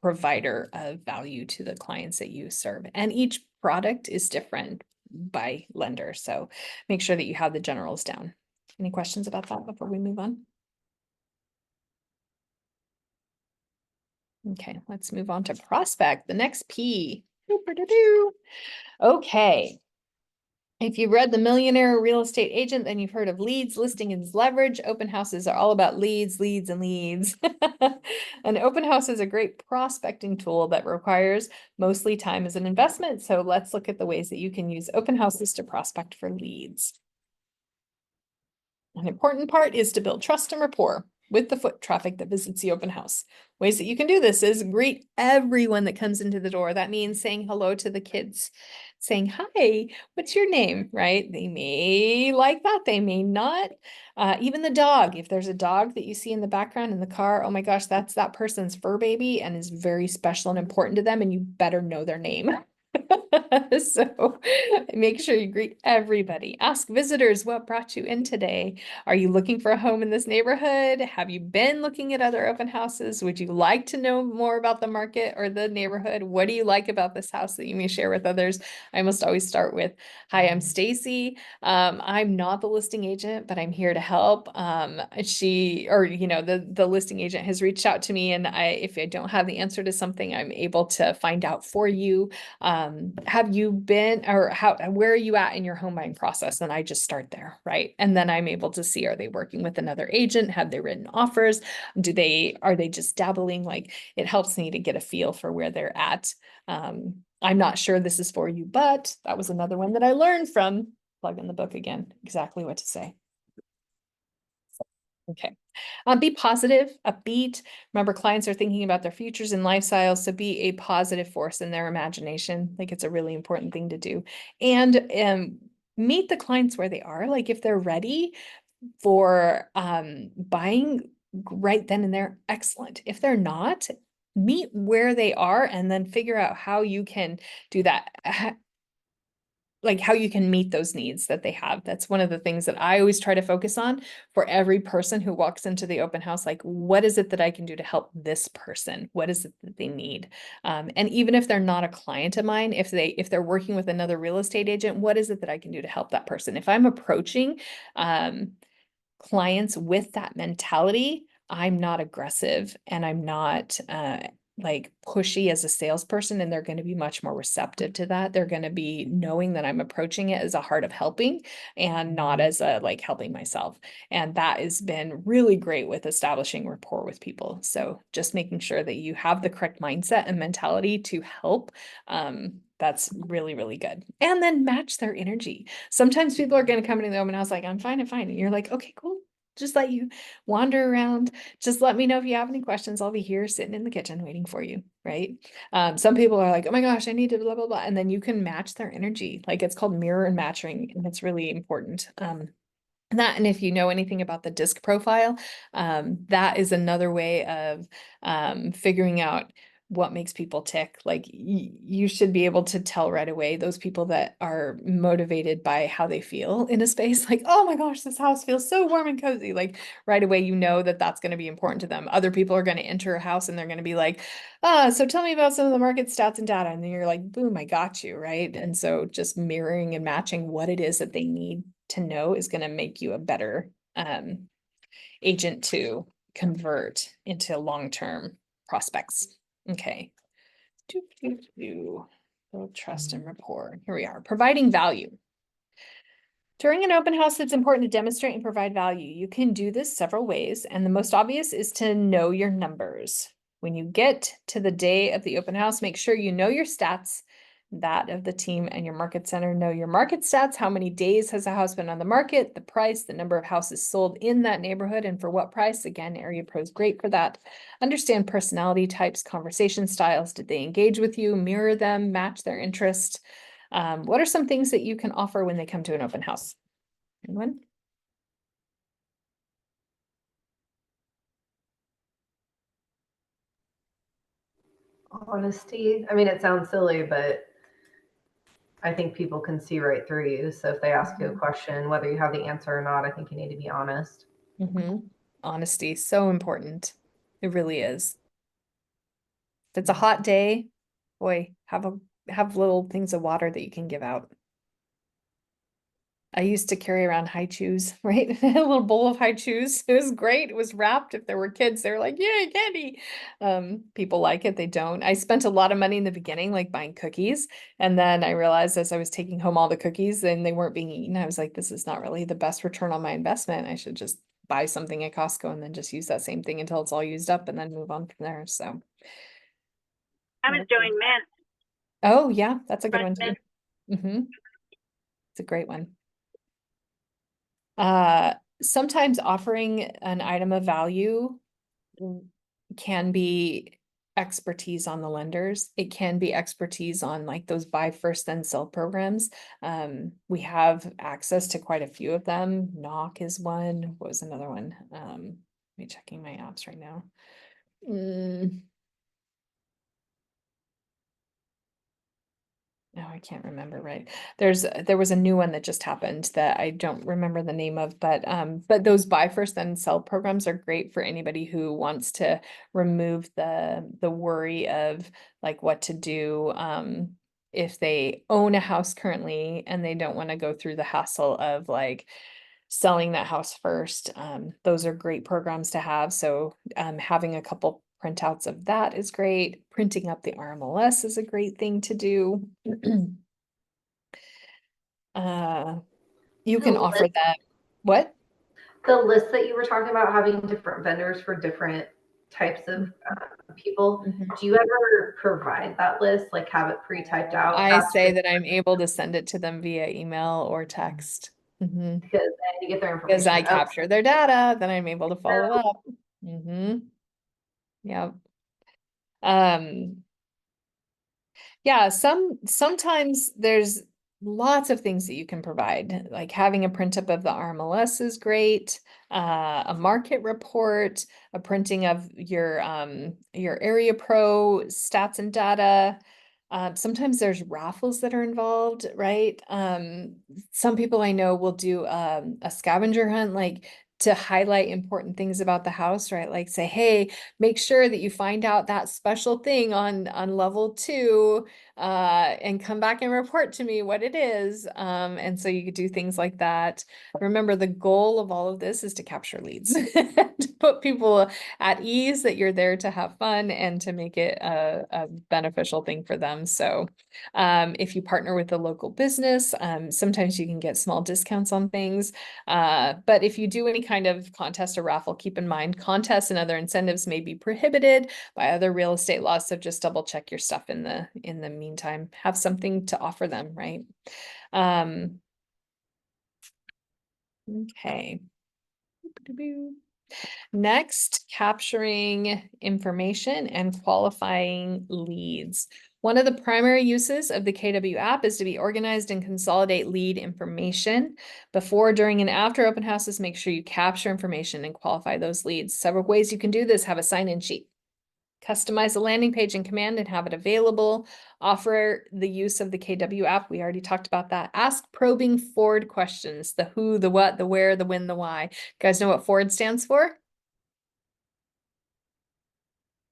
provider of value to the clients that you serve. And each product is different by lender. So make sure that you have the generals down. Any questions about that before we move on? Okay, let's move on to prospect, the next P. Okay. If you've read The Millionaire Real Estate Agent, then you've heard of leads, listing, and leverage. Open houses are all about leads, leads, and leads. An open house is a great prospecting tool that requires mostly time as an investment. So let's look at the ways that you can use open houses to prospect for leads. An important part is to build trust and rapport with the foot traffic that visits the open house. Ways that you can do this is greet everyone that comes into the door. That means saying hello to the kids, saying, hi, what's your name, right? They may like that, they may not. Even the dog, if there's a dog that you see in the background in the car, oh my gosh, that's that person's fur baby and is very special and important to them, and you better know their name. So make sure you greet everybody. Ask visitors what brought you in today. Are you looking for a home in this neighborhood? Have you been looking at other open houses? Would you like to know more about the market or the neighborhood? What do you like about this house that you may share with others? I must always start with, hi, I'm Stacy. I'm not the listing agent, but I'm here to help. The listing agent has reached out to me, and if I don't have the answer to something, I'm able to find out for you. Have you been, or where are you at in your home buying process? And I just start there, right? And then I'm able to see, are they working with another agent? Have they written offers? Are they just dabbling? Like, it helps me to get a feel for where they're at. I'm not sure this is for you, but that was another one that I learned from. Plug in the book again, exactly what to say. Okay. Be positive, upbeat. Remember, clients are thinking about their futures and lifestyles, so be a positive force in their imagination. Like, it's a really important thing to do. And meet the clients where they are. Like, if they're ready for buying right then and there, excellent. If they're not, meet where they are and then figure out how you can do that. Like how you can meet those needs that they have. That's one of the things that I always try to focus on for every person who walks into the open house. Like, what is it that I can do to help this person? What is it that they need? And even if they're not a client of mine, if they're working with another real estate agent, what is it that I can do to help that person? If I'm approaching clients with that mentality, I'm not aggressive and I'm not like pushy as a salesperson, and they're going to be much more receptive to that. They're going to be knowing that I'm approaching it as a heart of helping and not as a like helping myself. And that has been really great with establishing rapport with people. So just making sure that you have the correct mindset and mentality to help. That's really, really good. And then match their energy. Sometimes people are going to come into the open house like, I'm fine, I'm fine. And you're like, okay, cool. Just let you wander around. Just let me know if you have any questions. I'll be here sitting in the kitchen waiting for you, right? Some people are like, oh my gosh, I need to blah, blah, blah. And then you can match their energy. Like, it's called mirror and matching, and it's really important. That, and if you know anything about the disc profile, that is another way of figuring out what makes people tick. Like you should be able to tell right away those people that are motivated by how they feel in a space. Like, oh my gosh, this house feels so warm and cozy. Like right away, you know that that's going to be important to them. Other people are going to enter a house and they're going to be like, so tell me about some of the market stats and data. And then you're like, boom, I got you, right? And so just mirroring and matching what it is that they need to know is going to make you a better agent to convert into long-term prospects. Okay. Build trust and rapport. Here we are, providing value. During an open house, it's important to demonstrate and provide value. You can do this several ways, and the most obvious is to know your numbers. When you get to the day of the open house, make sure you know your stats, that of the team and your market center. Know your market stats. How many days has a house been on the market? The price, the number of houses sold in that neighborhood, and for what price? Again, Area Pro is great for that. Understand personality types, conversation styles. Did they engage with you? Mirror them, match their interest. What are some things that you can offer when they come to an open house? Anyone?
Honesty. I mean, it sounds silly, but I think people can see right through you. So if they ask you a question, whether you have the answer or not, I think you need to be honest.
Honesty, so important. It really is. If it's a hot day, boy, have little things of water that you can give out. I used to carry around high chews, right? A little bowl of high chews. It was great. It was wrapped. If there were kids, they were like, yay, candy. People like it. They don't. I spent a lot of money in the beginning, like buying cookies. And then I realized as I was taking home all the cookies and they weren't being eaten, I was like, this is not really the best return on my investment. I should just buy something at Costco and then just use that same thing until it's all used up and then move on from there. So
I was doing mint.
oh yeah, that's a good one
Fresh
too. It's a great one. Sometimes offering an item of value can be expertise on the lenders. It can be expertise on like those buy first then sell programs. We have access to quite a few of them. Knock is one. What was another one? Let me checking my apps right now. No, I can't remember, right? There was a new one that just happened that I don't remember the name of, but those buy first then sell programs are great for anybody who wants to remove the worry of like what to do if they own a house currently and they don't want to go through the hassle of like selling that house first. Those are great programs to have. So having a couple printouts of that is great. Printing up the RMLS is a great thing to do. You can offer that. What?
The list that you were talking about, having different vendors for different types of people. Do you ever provide that list, like have it pre-typed out?
I say that I'm able to send it to them via email or text.
Because then you get their information.
Because I capture their data, then I'm able to follow up. Yeah. Yeah, sometimes there's lots of things that you can provide, like having a print up of the RMLS is great, a market report, a printing of your Area Pro stats and data. Sometimes there's raffles that are involved, right? Some people I know will do a scavenger hunt, like to highlight important things about the house, right? Like say, hey, make sure that you find out that special thing on level 2 and come back and report to me what it is. And so you could do things like that. Remember, the goal of all of this is to capture leads, to put people at ease that you're there to have fun and to make it a beneficial thing for them. So if you partner with a local business, sometimes you can get small discounts on things. But if you do any kind of contest or raffle, keep in mind contests and other incentives may be prohibited by other real estate laws. So just double check your stuff in the meantime. Have something to offer them, right? Okay. Next, capturing information and qualifying leads. One of the primary uses of the KW app is to be organized and consolidate lead information. Before, during, and after open houses, make sure you capture information and qualify those leads. Several ways you can do this: have a sign-in sheet, customize a landing page in Command and have it available, offer the use of the KW app. We already talked about that. Ask probing Ford questions: the who, the what, the where, the when, the why. You guys know what Ford stands for?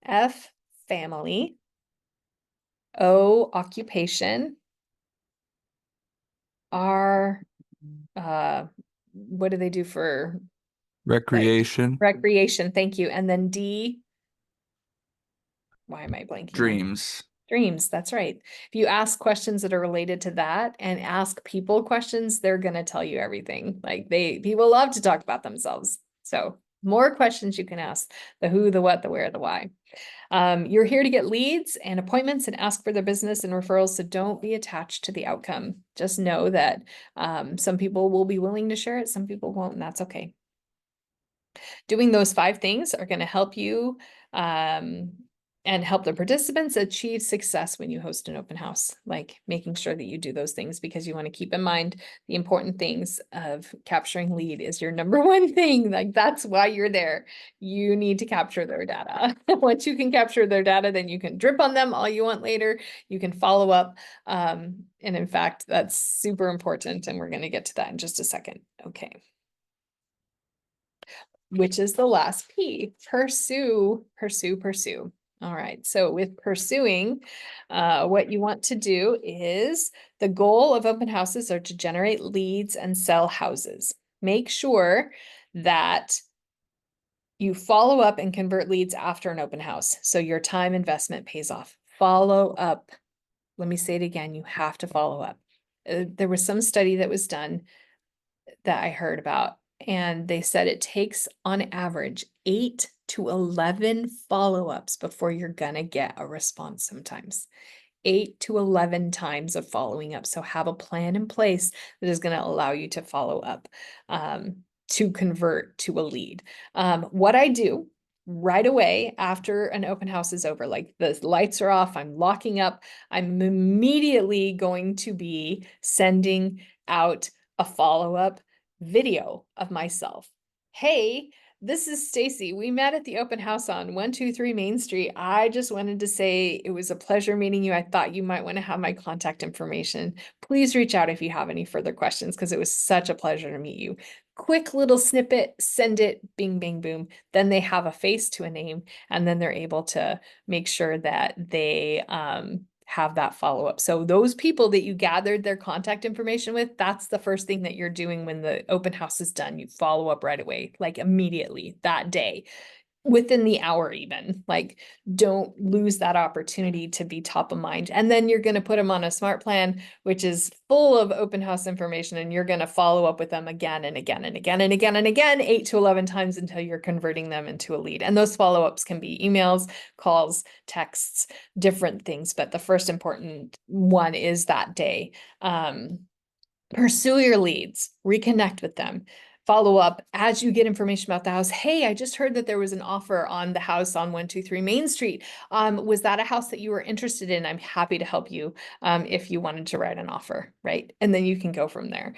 F, family. O, occupation. R, what do they do for
Recreation.
recreation? Thank you. And then D, why am I blanking?
Dreams.
Dreams, that's right. If you ask questions that are related to that and ask people questions, they're going to tell you everything. Like people love to talk about themselves. So more questions you can ask: the who, the what, the where, the why. You're here to get leads and appointments and ask for their business and referrals. So don't be attached to the outcome. Just know that some people will be willing to share it, some people won't, and that's okay. Doing those 5 things are going to help you and help the participants achieve success when you host an open house, like making sure that you do those things, because you want to keep in mind the important things of capturing lead is your number one thing. Like, that's why you're there. You need to capture their data. Once you can capture their data, then you can drip on them all you want later. You can follow up. And in fact, that's super important. And we're going to get to that in just a second. Okay. Which is the last P: pursue, pursue, pursue. All right, so with pursuing, what you want to do is, the goal of open houses are to generate leads and sell houses. Make sure that you follow up and convert leads after an open house, so your time investment pays off. Follow up. Let me say it again, you have to follow up. There was some study that was done that I heard about, and they said it takes on average 8 to 11 follow-ups before you're gonna get a response sometimes. 8 to 11 times of following up. So have a plan in place that is gonna allow you to follow up to convert to a lead. What I do right away after an open house is over, like the lights are off, I'm locking up, I'm immediately going to be sending out a follow-up video of myself. Hey, this is Stacy. We met at the open house on 123 Main Street. I just wanted to say it was a pleasure meeting you. I thought you might want to have my contact information. Please reach out if you have any further questions, because it was such a pleasure to meet you. Quick little snippet, send it, bing, bing, boom. Then they have a face to a name, and then they're able to make sure that they have that follow-up. So those people that you gathered their contact information with, that's the first thing that you're doing when the open house is done. You follow up right away, like immediately that day, within the hour even. Like, don't lose that opportunity to be top of mind. And then you're going to put them on a smart plan, which is full of open house information, and you're going to follow up with them again and again and again and again and again, 8 to 11 times until you're converting them into a lead. And those follow-ups can be emails, calls, texts, different things. But the first important one is that day. Pursue your leads, reconnect with them. Follow up as you get information about the house. Hey, I just heard that there was an offer on the house on 123 Main Street. Was that a house that you were interested in? I'm happy to help you if you wanted to write an offer, right? And then you can go from there.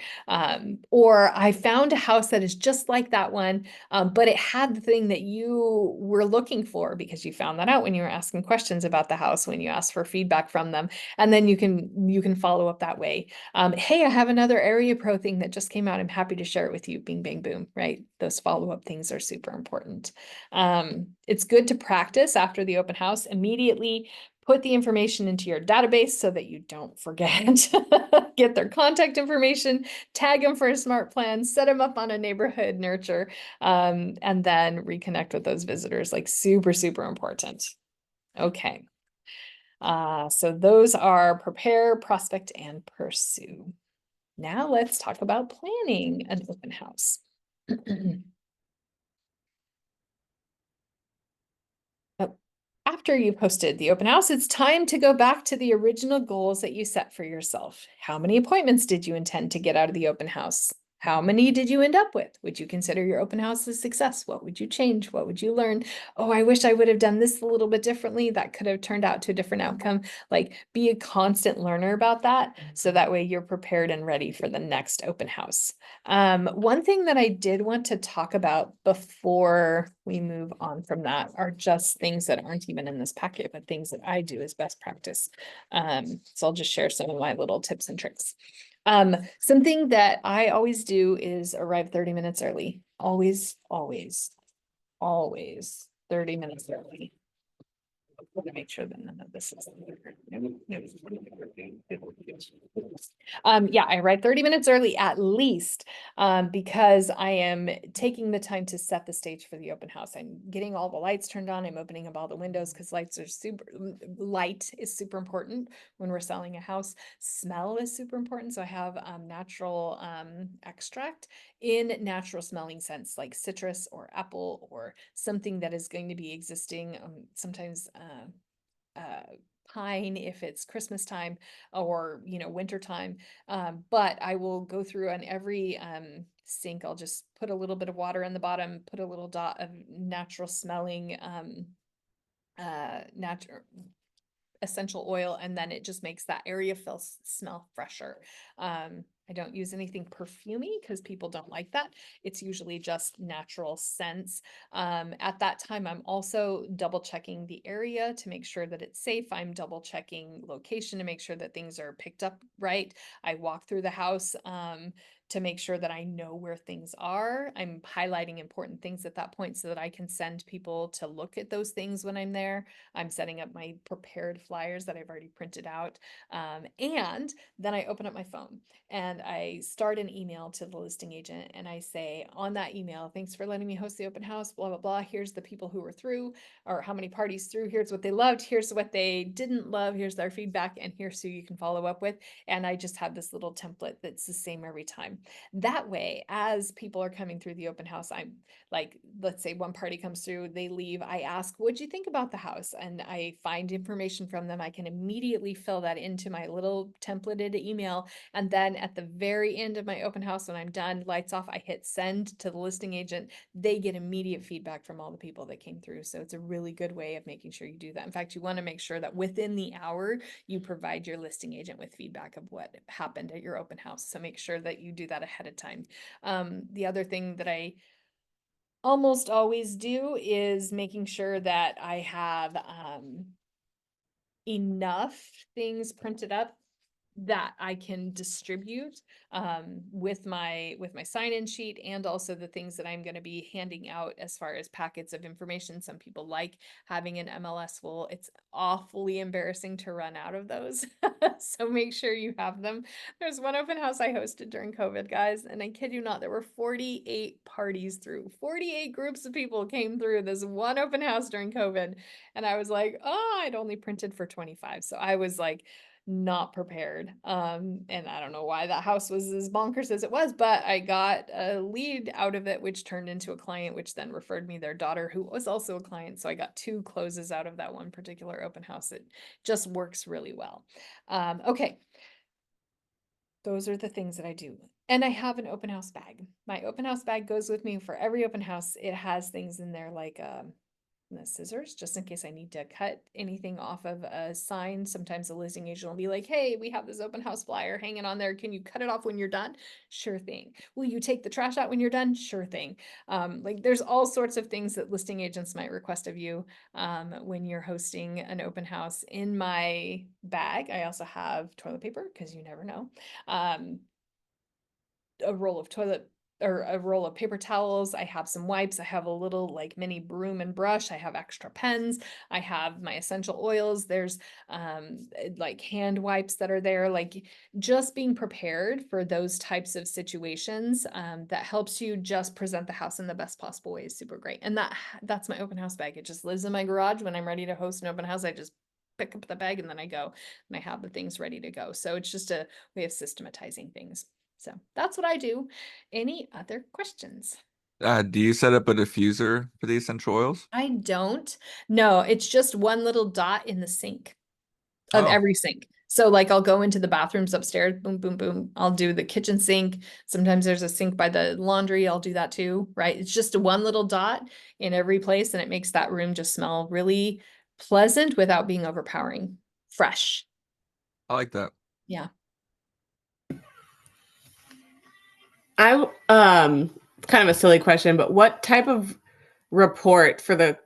Or I found a house that is just like that one, but it had the thing that you were looking for, because you found that out when you were asking questions about the house, when you asked for feedback from them. And then you can follow up that way. Hey, I have another Area Pro thing that just came out. I'm happy to share it with you. Bing, bang, boom, right? Those follow-up things are super important. It's good to practice after the open house. Immediately put the information into your database so that you don't forget. Get their contact information, tag them for a smart plan, set them up on a neighborhood nurture, and then reconnect with those visitors. Like, super, super important. Okay. So those are prepare, prospect, and pursue. Now let's talk about planning an open house. After you've hosted the open house, it's time to go back to the original goals that you set for yourself. How many appointments did you intend to get out of the open house? How many did you end up with? Would you consider your open house a success? What would you change? What would you learn? Oh, I wish I would have done this a little bit differently. That could have turned out to a different outcome. Like, be a constant learner about that. So that way you're prepared and ready for the next open house. One thing that I did want to talk about before we move on from that are just things that aren't even in this packet, but things that I do as best practice. So I'll just share some of my little tips and tricks. Something that I always do is arrive 30 minutes early. Always 30 minutes early. I'm gonna make sure that none of this is. Yeah, I arrive 30 minutes early at least, because I am taking the time to set the stage for the open house. I'm getting all the lights turned on. I'm opening up all the windows because light is super important when we're selling a house. Smell is super important. So I have natural extract in natural smelling scents like citrus or apple or something that is going to be existing. Sometimes pine if it's Christmas time or winter time. But I will go through on every sink. I'll just put a little bit of water in the bottom, put a little dot of natural smelling natural essential oil, and then it just makes that area smell fresher. I don't use anything perfumey because people don't like that. It's usually just natural scents. At that time, I'm also double checking the area to make sure that it's safe. I'm double checking location to make sure that things are picked up right. I walk through the house to make sure that I know where things are. I'm highlighting important things at that point so that I can send people to look at those things when I'm there. I'm setting up my prepared flyers that I've already printed out. And then I open up my phone and I start an email to the listing agent and I say on that email, thanks for letting me host the open house, blah, blah, blah. Here's the people who were through or how many parties through. Here's what they loved. Here's what they didn't love. Here's their feedback. And here's who you can follow up with. And I just have this little template that's the same every time. That way, as people are coming through the open house, I'm like, let's say one party comes through, they leave, I ask, what'd you think about the house? And I find information from them. I can immediately fill that into my little templated email. And then at the very end of my open house, when I'm done, lights off, I hit send to the listing agent. They get immediate feedback from all the people that came through. So it's a really good way of making sure you do that. In fact, you want to make sure that within the hour, you provide your listing agent with feedback of what happened at your open house. So make sure that you do that ahead of time. The other thing that I almost always do is making sure that I have enough things printed up that I can distribute with my sign-in sheet and also the things that I'm going to be handing out as far as packets of information. Some people like having an MLS. Well, it's awfully embarrassing to run out of those. So make sure you have them. There's one open house I hosted during COVID, guys, and I kid you not, there were 48 parties through. 48 groups of people came through this one open house during COVID. And I was like, oh, I'd only printed for 25. So I was like, not prepared. And I don't know why that house was as bonkers as it was, but I got a lead out of it, which turned into a client, which then referred me their daughter, who was also a client. So I got 2 closes out of that one particular open house. It just works really well. Okay. Those are the things that I do. And I have an open house bag. My open house bag goes with me for every open house. It has things in there like, the scissors, just in case I need to cut anything off of a sign. Sometimes the listing agent will be like, hey, we have this open house flyer hanging on there. Can you cut it off when you're done? Sure thing. Will you take the trash out when you're done? Sure thing. Like there's all sorts of things that listing agents might request of you when you're hosting an open house. In my bag, I also have toilet paper because you never know. A roll of paper towels. I have some wipes. I have a little like mini broom and brush. I have extra pens. I have my essential oils. There's like hand wipes that are there. Like just being prepared for those types of situations that helps you just present the house in the best possible way is super great. And that's my open house bag. It just lives in my garage. When I'm ready to host an open house, I just pick up the bag and then I go and I have the things ready to go. So it's just a way of systematizing things. So that's what I do. Any other questions?
Do you set up a diffuser for the essential oils?
I don't. No, it's just one little dot in the sink of
Oh.
every sink. So like I'll go into the bathrooms upstairs, boom, boom, boom. I'll do the kitchen sink. Sometimes there's a sink by the laundry. I'll do that too, right? It's just one little dot in every place and it makes that room just smell really pleasant without being overpowering. Fresh.
I like that.
Yeah.
I kind of a silly question, but what type of report for the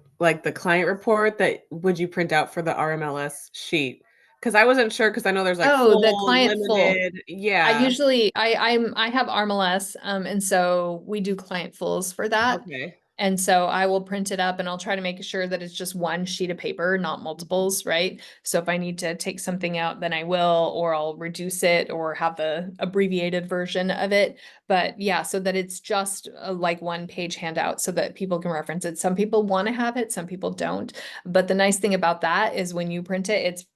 client report that would you print out for the RMLS sheet? Because I wasn't sure because I know there's like
Oh, the
full,
client full.
limited. Yeah.
I usually I have RMLS, and so we do client fulls for that.
Okay.
And so I will print it up and I'll try to make sure that it's just one sheet of paper, not multiples, right? So if I need to take something out, then I will, or I'll reduce it or have the abbreviated version of it. But yeah, so that it's just like one page handout so that people can reference it. Some people want to have it, some people don't. But the nice thing about that is when you print it,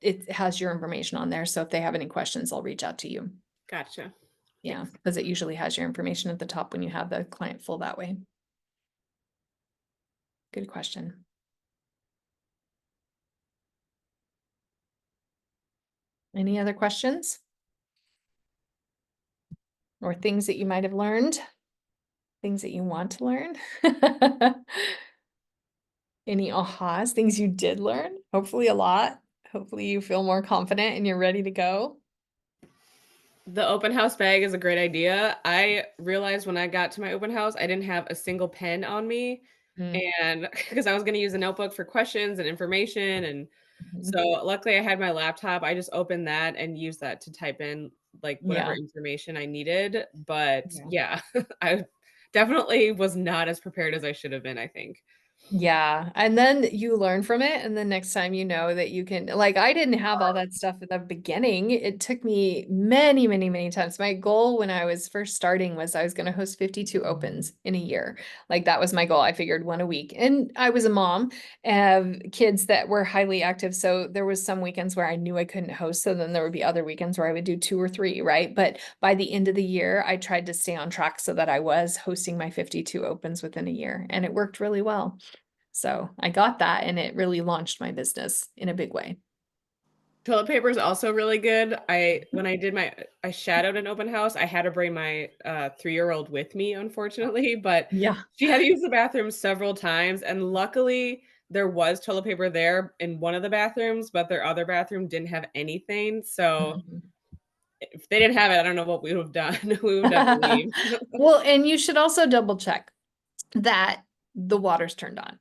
it has your information on there. So if they have any questions, I'll reach out to you.
Gotcha.
Yeah, because it usually has your information at the top when you have the client full that way. Good question. Any other questions? Or things that you might have learned? Things that you want to learn? Any ahas, things you did learn? Hopefully a lot. Hopefully you feel more confident and you're ready to go.
The open house bag is a great idea. I realized when I got to my open house, I didn't have a single pen on me. And because I was going to use a notebook for questions and information. And so luckily I had my laptop. I just opened that and used that to type in like whatever information I needed. But yeah, I definitely was not as prepared as I should have been, I think.
Yeah. And then you learn from it. And the next time you know that you can, like, I didn't have all that stuff at the beginning. It took me many, many, many times. My goal when I was first starting was I was going to host 52 opens in a year. Like that was my goal. I figured one a week. And I was a mom of kids that were highly active. So there was some weekends where I knew I couldn't host. So then there would be other weekends where I would do 2 or 3, right? But by the end of the year, I tried to stay on track so that I was hosting my 52 opens within a year. And it worked really well. So I got that and it really launched my business in a big way.
Toilet paper is also really good. When I shadowed an open house, I had to bring my 3-year-old with me, unfortunately, but
Yeah.
she had to use the bathroom several times. And luckily there was toilet paper there in one of the bathrooms, but their other bathroom didn't have anything. So if they didn't have it, I don't know what we would have done. We would have to leave.
Well, and you should also double check that the water's turned on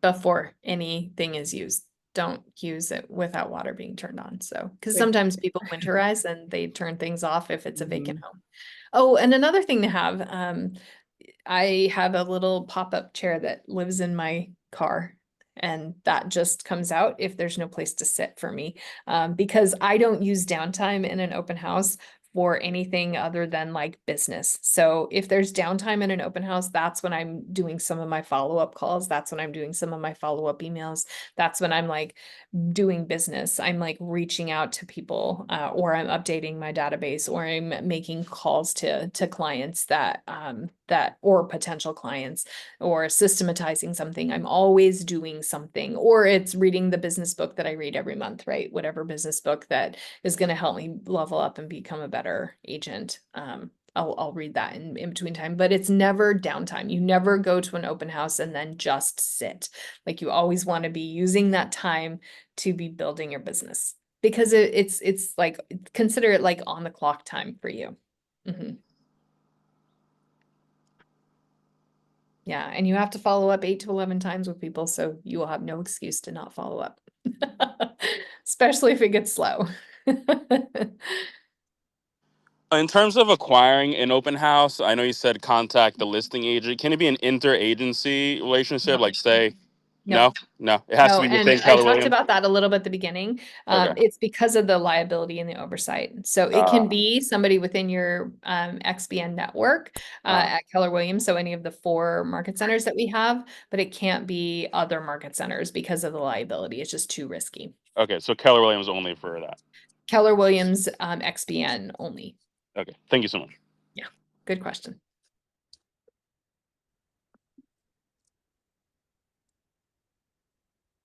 before anything is used. Don't use it without water being turned on. So, because sometimes people winterize and they turn things off if it's a vacant home. Oh, and another thing to have, I have a little pop-up chair that lives in my car. And that just comes out if there's no place to sit for me, because I don't use downtime in an open house for anything other than like business. So if there's downtime in an open house, that's when I'm doing some of my follow-up calls. That's when I'm doing some of my follow-up emails. That's when I'm like doing business. I'm like reaching out to people, or I'm updating my database, or I'm making calls to clients that or potential clients, or systematizing something. I'm always doing something, or it's reading the business book that I read every month, right? Whatever business book that is going to help me level up and become a better agent. I'll read that in between time, but it's never downtime. You never go to an open house and then just sit. Like you always want to be using that time to be building your business, because it's like, consider it like on the clock time for you. Yeah, and you have to follow up 8 to 11 times with people, so you will have no excuse to not follow up, especially if it gets slow.
In terms of acquiring an open house, I know you said contact the listing agent. Can it be an interagency relationship? Like say, no, it has to be
And
within
I
Keller
talked
Williams.
about that a little bit at the beginning.
Okay.
It's because of the liability and the oversight. So it can be somebody within your XBN network at Keller Williams, so any of the 4 market centers that we have, but it can't be other market centers because of the liability. It's just too risky.
Okay, so Keller Williams only for that.
Keller Williams XBN only.
Okay, thank you so much.
Yeah, good question.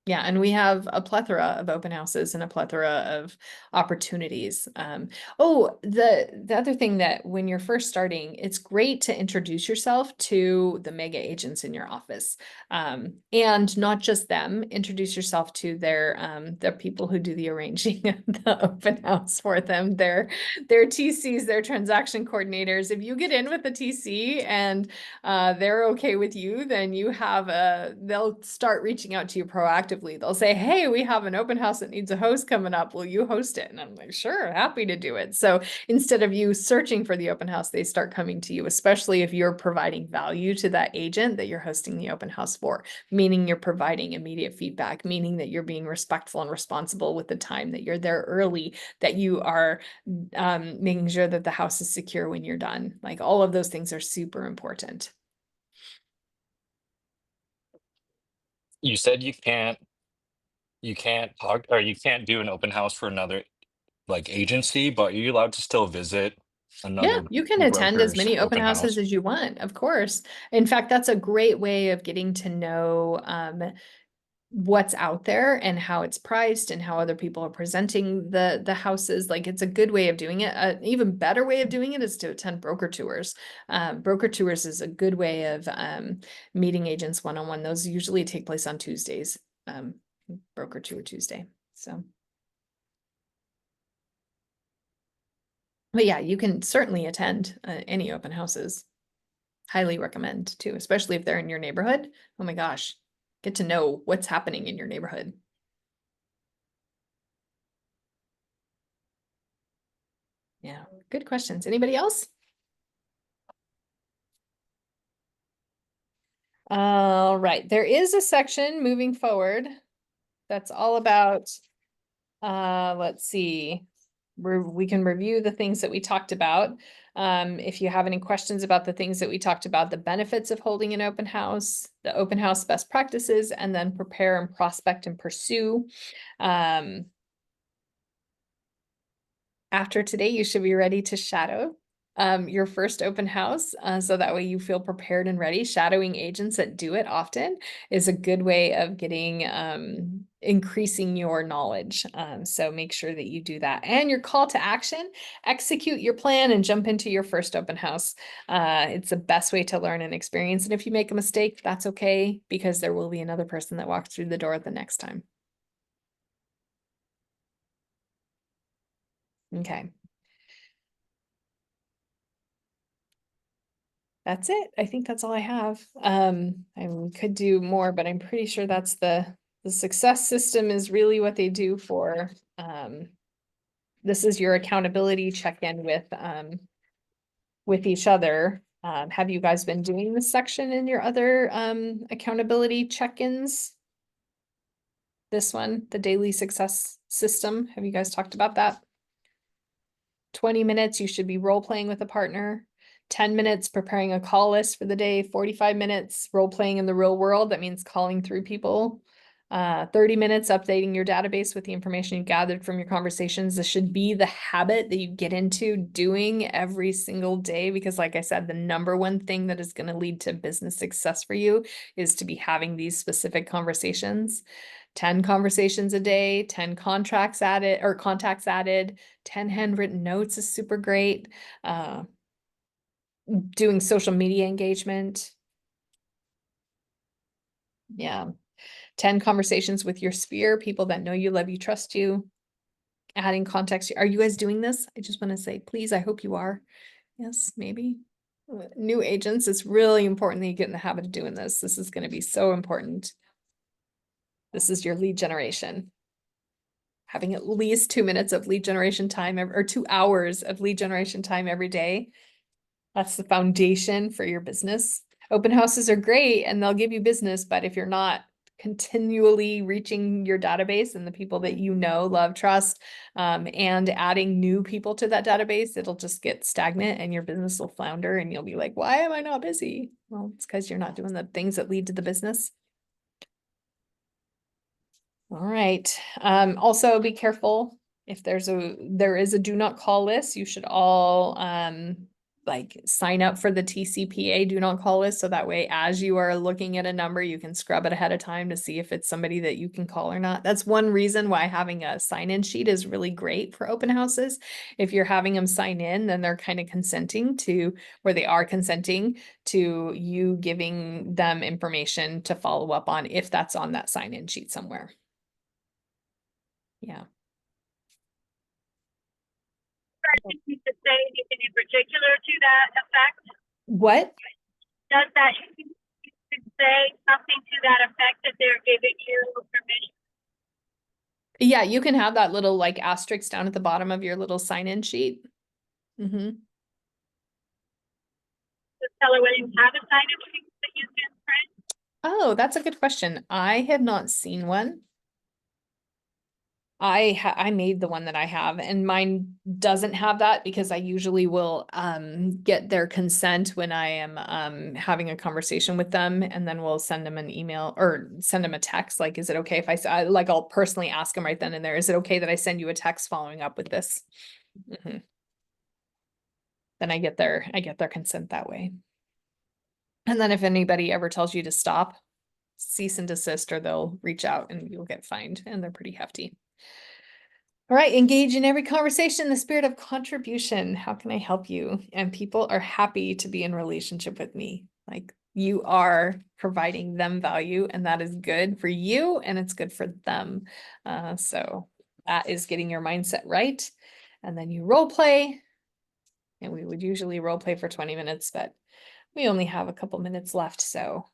Yeah, and we have a plethora of open houses and a plethora of opportunities. The other thing that when you're first starting, it's great to introduce yourself to the mega agents in your office. And not just them, introduce yourself to their people who do the arranging of the open house for them, their TCs, their transaction coordinators. If you get in with the TC and they're okay with you, then they'll start reaching out to you proactively. They'll say, hey, we have an open house that needs a host coming up. Will you host it? And I'm like, sure, happy to do it. So instead of you searching for the open house, they start coming to you, especially if you're providing value to that agent that you're hosting the open house for, meaning you're providing immediate feedback, meaning that you're being respectful and responsible with the time, that you're there early, that you are making sure that the house is secure when you're done. Like all of those things are super important.
You said you can't talk, or you can't do an open house for another like agency, but are you allowed to still visit
Yeah,
another
you can attend as
broker's
many open
open
houses
house?
as you want, of course. In fact, that's a great way of getting to know what's out there and how it's priced and how other people are presenting the houses. Like it's a good way of doing it. An even better way of doing it is to attend broker tours. Broker tours is a good way of meeting agents one-on-one. Those usually take place on Tuesdays, broker tour Tuesday. So. But yeah, you can certainly attend any open houses. Highly recommend too, especially if they're in your neighborhood. Oh my gosh, get to know what's happening in your neighborhood. Yeah, good questions. Anybody else? All right, there is a section moving forward that's all about, let's see, we can review the things that we talked about. If you have any questions about the things that we talked about, the benefits of holding an open house, the open house best practices, and then prepare and prospect and pursue. After today, you should be ready to shadow your first open house. So that way you feel prepared and ready. Shadowing agents that do it often is a good way of getting, increasing your knowledge. So make sure that you do that. And your call to action, execute your plan and jump into your first open house. It's the best way to learn and experience. And if you make a mistake, that's okay, because there will be another person that walks through the door the next time. Okay. That's it. I think that's all I have. I could do more, but I'm pretty sure that's the success system is really what they do for, this is your accountability check-in with each other. Have you guys been doing this section in your other, accountability check-ins? This one, the daily success system. Have you guys talked about that? 20 minutes, you should be role-playing with a partner. 10 minutes preparing a call list for the day, 45 minutes role playing in the real world. That means calling through people. 30 minutes updating your database with the information you gathered from your conversations. This should be the habit that you get into doing every single day, because like I said, the number one thing that is going to lead to business success for you is to be having these specific conversations. 10 conversations a day, 10 contracts added or contacts added, 10 handwritten notes is super great. Doing social media engagement. Yeah. 10 conversations with your sphere, people that know you, love you, trust you. Adding context. Are you guys doing this? I just want to say, please, I hope you are. Yes, maybe. New agents, it's really important that you get in the habit of doing this. This is going to be so important. This is your lead generation. Having at least 2 minutes of lead generation time or 2 hours of lead generation time every day. That's the foundation for your business. Open houses are great and they'll give you business, but if you're not continually reaching your database and the people that you know, love, trust, and adding new people to that database, it'll just get stagnant and your business will flounder and you'll be like, why am I not busy? Well, it's because you're not doing the things that lead to the business. All right. Also be careful if there is a do not call list. You should all like sign up for the TCPA do not call list. So that way, as you are looking at a number, you can scrub it ahead of time to see if it's somebody that you can call or not. That's one reason why having a sign-in sheet is really great for open houses. If you're having them sign in, then they're kind of consenting to, or they are consenting to you giving them information to follow up on if that's on that sign-in sheet somewhere. Yeah.
Need to say anything in particular to that effect?
What?
Does that say something to that effect that they're giving you permission?
Yeah, you can have that little like asterisk down at the bottom of your little sign-in sheet. Mm-hmm.
Does Keller Williams have a sign-in sheet that you can print?
Oh, that's a good question. I have not seen one. I made the one that I have, and mine doesn't have that because I usually will get their consent when I am having a conversation with them, and then we'll send them an email or send them a text like, is it okay if like I'll personally ask them right then and there, is it okay that I send you a text following up with this? Mm-hmm. Then I get their consent that way. And then if anybody ever tells you to stop, cease and desist, or they'll reach out and you'll get fined, and they're pretty hefty. All right, engage in every conversation in the spirit of contribution. How can I help you? And people are happy to be in relationship with me. Like, you are providing them value, and that is good for you and it's good for them. So that is getting your mindset right. And then you role play, and we would usually role play for 20 minutes, but we only have a couple minutes left. So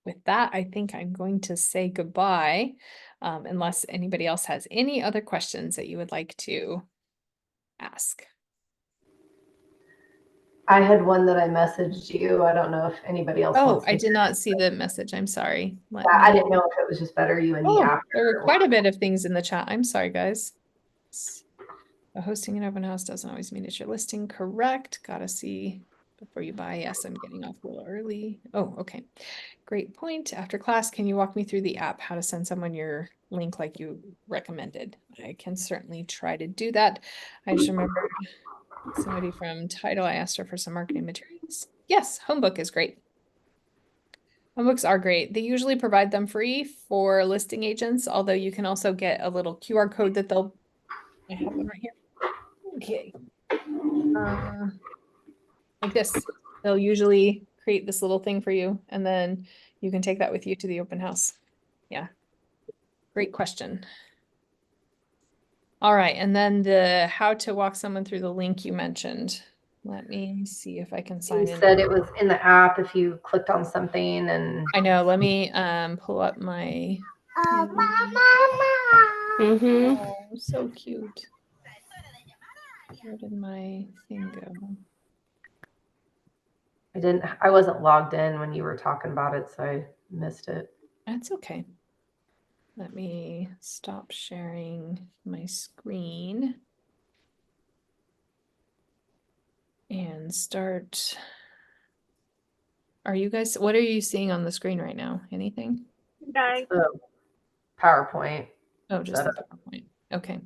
with that, I think I'm going to say goodbye, unless anybody else has any other questions that you would like to ask.
I had one that I messaged you. I don't know if anybody else
Oh,
wants to
I did not see the message. I'm sorry.
Yeah, I didn't know if it was just better you and me
Oh,
after.
there were quite a bit of things in the chat. I'm sorry, guys. Hosting an open house doesn't always mean it's your listing. Correct. Gotta see before you buy. Yes, I'm getting off a little early. Oh, okay. Great point. After class, can you walk me through the app, how to send someone your link like you recommended? I can certainly try to do that. I just remember somebody from Tidal, I asked her for some marketing materials. Yes, Homebook is great. Homebooks are great. They usually provide them free for listing agents, although you can also get a little QR code that they'll, I have one right here. Okay. Like this, they'll usually create this little thing for you, and then you can take that with you to the open house. Yeah. Great question. All right. And then the how to walk someone through the link you mentioned. Let me see if I can sign
You
in.
said it was in the app if you clicked on something and
I know. Let me pull up my.
Mm-hmm.
Oh, so cute. Where did my thing go?
I wasn't logged in when you were talking about it, so I missed it.
That's okay. Let me stop sharing my screen and start. Are you guys, what are you seeing on the screen right now? Anything?
Okay.
So, PowerPoint.
Oh, just the
setup.
PowerPoint. Okay.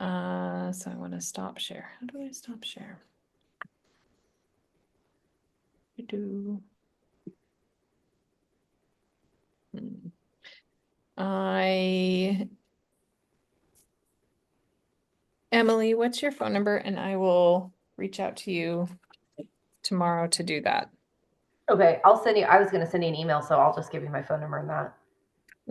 So I want to stop share. How do I stop share? Emily, what's your phone number? And I will reach out to you tomorrow to do that.
Okay, I'll send you. I was going to send you an email, so I'll just give you my phone number and that.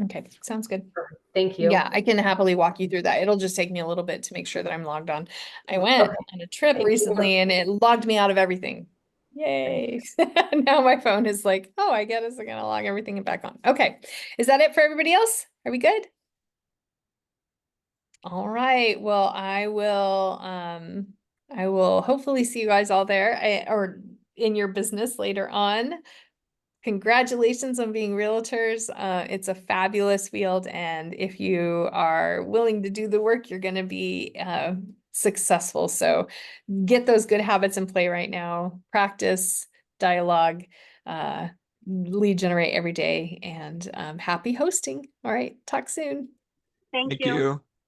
Okay, sounds good.
Thank you.
Yeah, I can happily walk you through that. It'll just take me a little bit to make sure that I'm logged on. I went on a trip recently and it logged me out of everything. Yay. Now my phone is like, oh, I guess I'm gonna log everything back on. Okay. Is that it for everybody else? Are we good? All right. Well, I will hopefully see you guys all there or in your business later on. Congratulations on being realtors. It's a fabulous field, and if you are willing to do the work, you're going to be successful. So get those good habits in play right now. Practice, dialogue, lead generate every day, and happy hosting. All right, talk soon.
Thank you.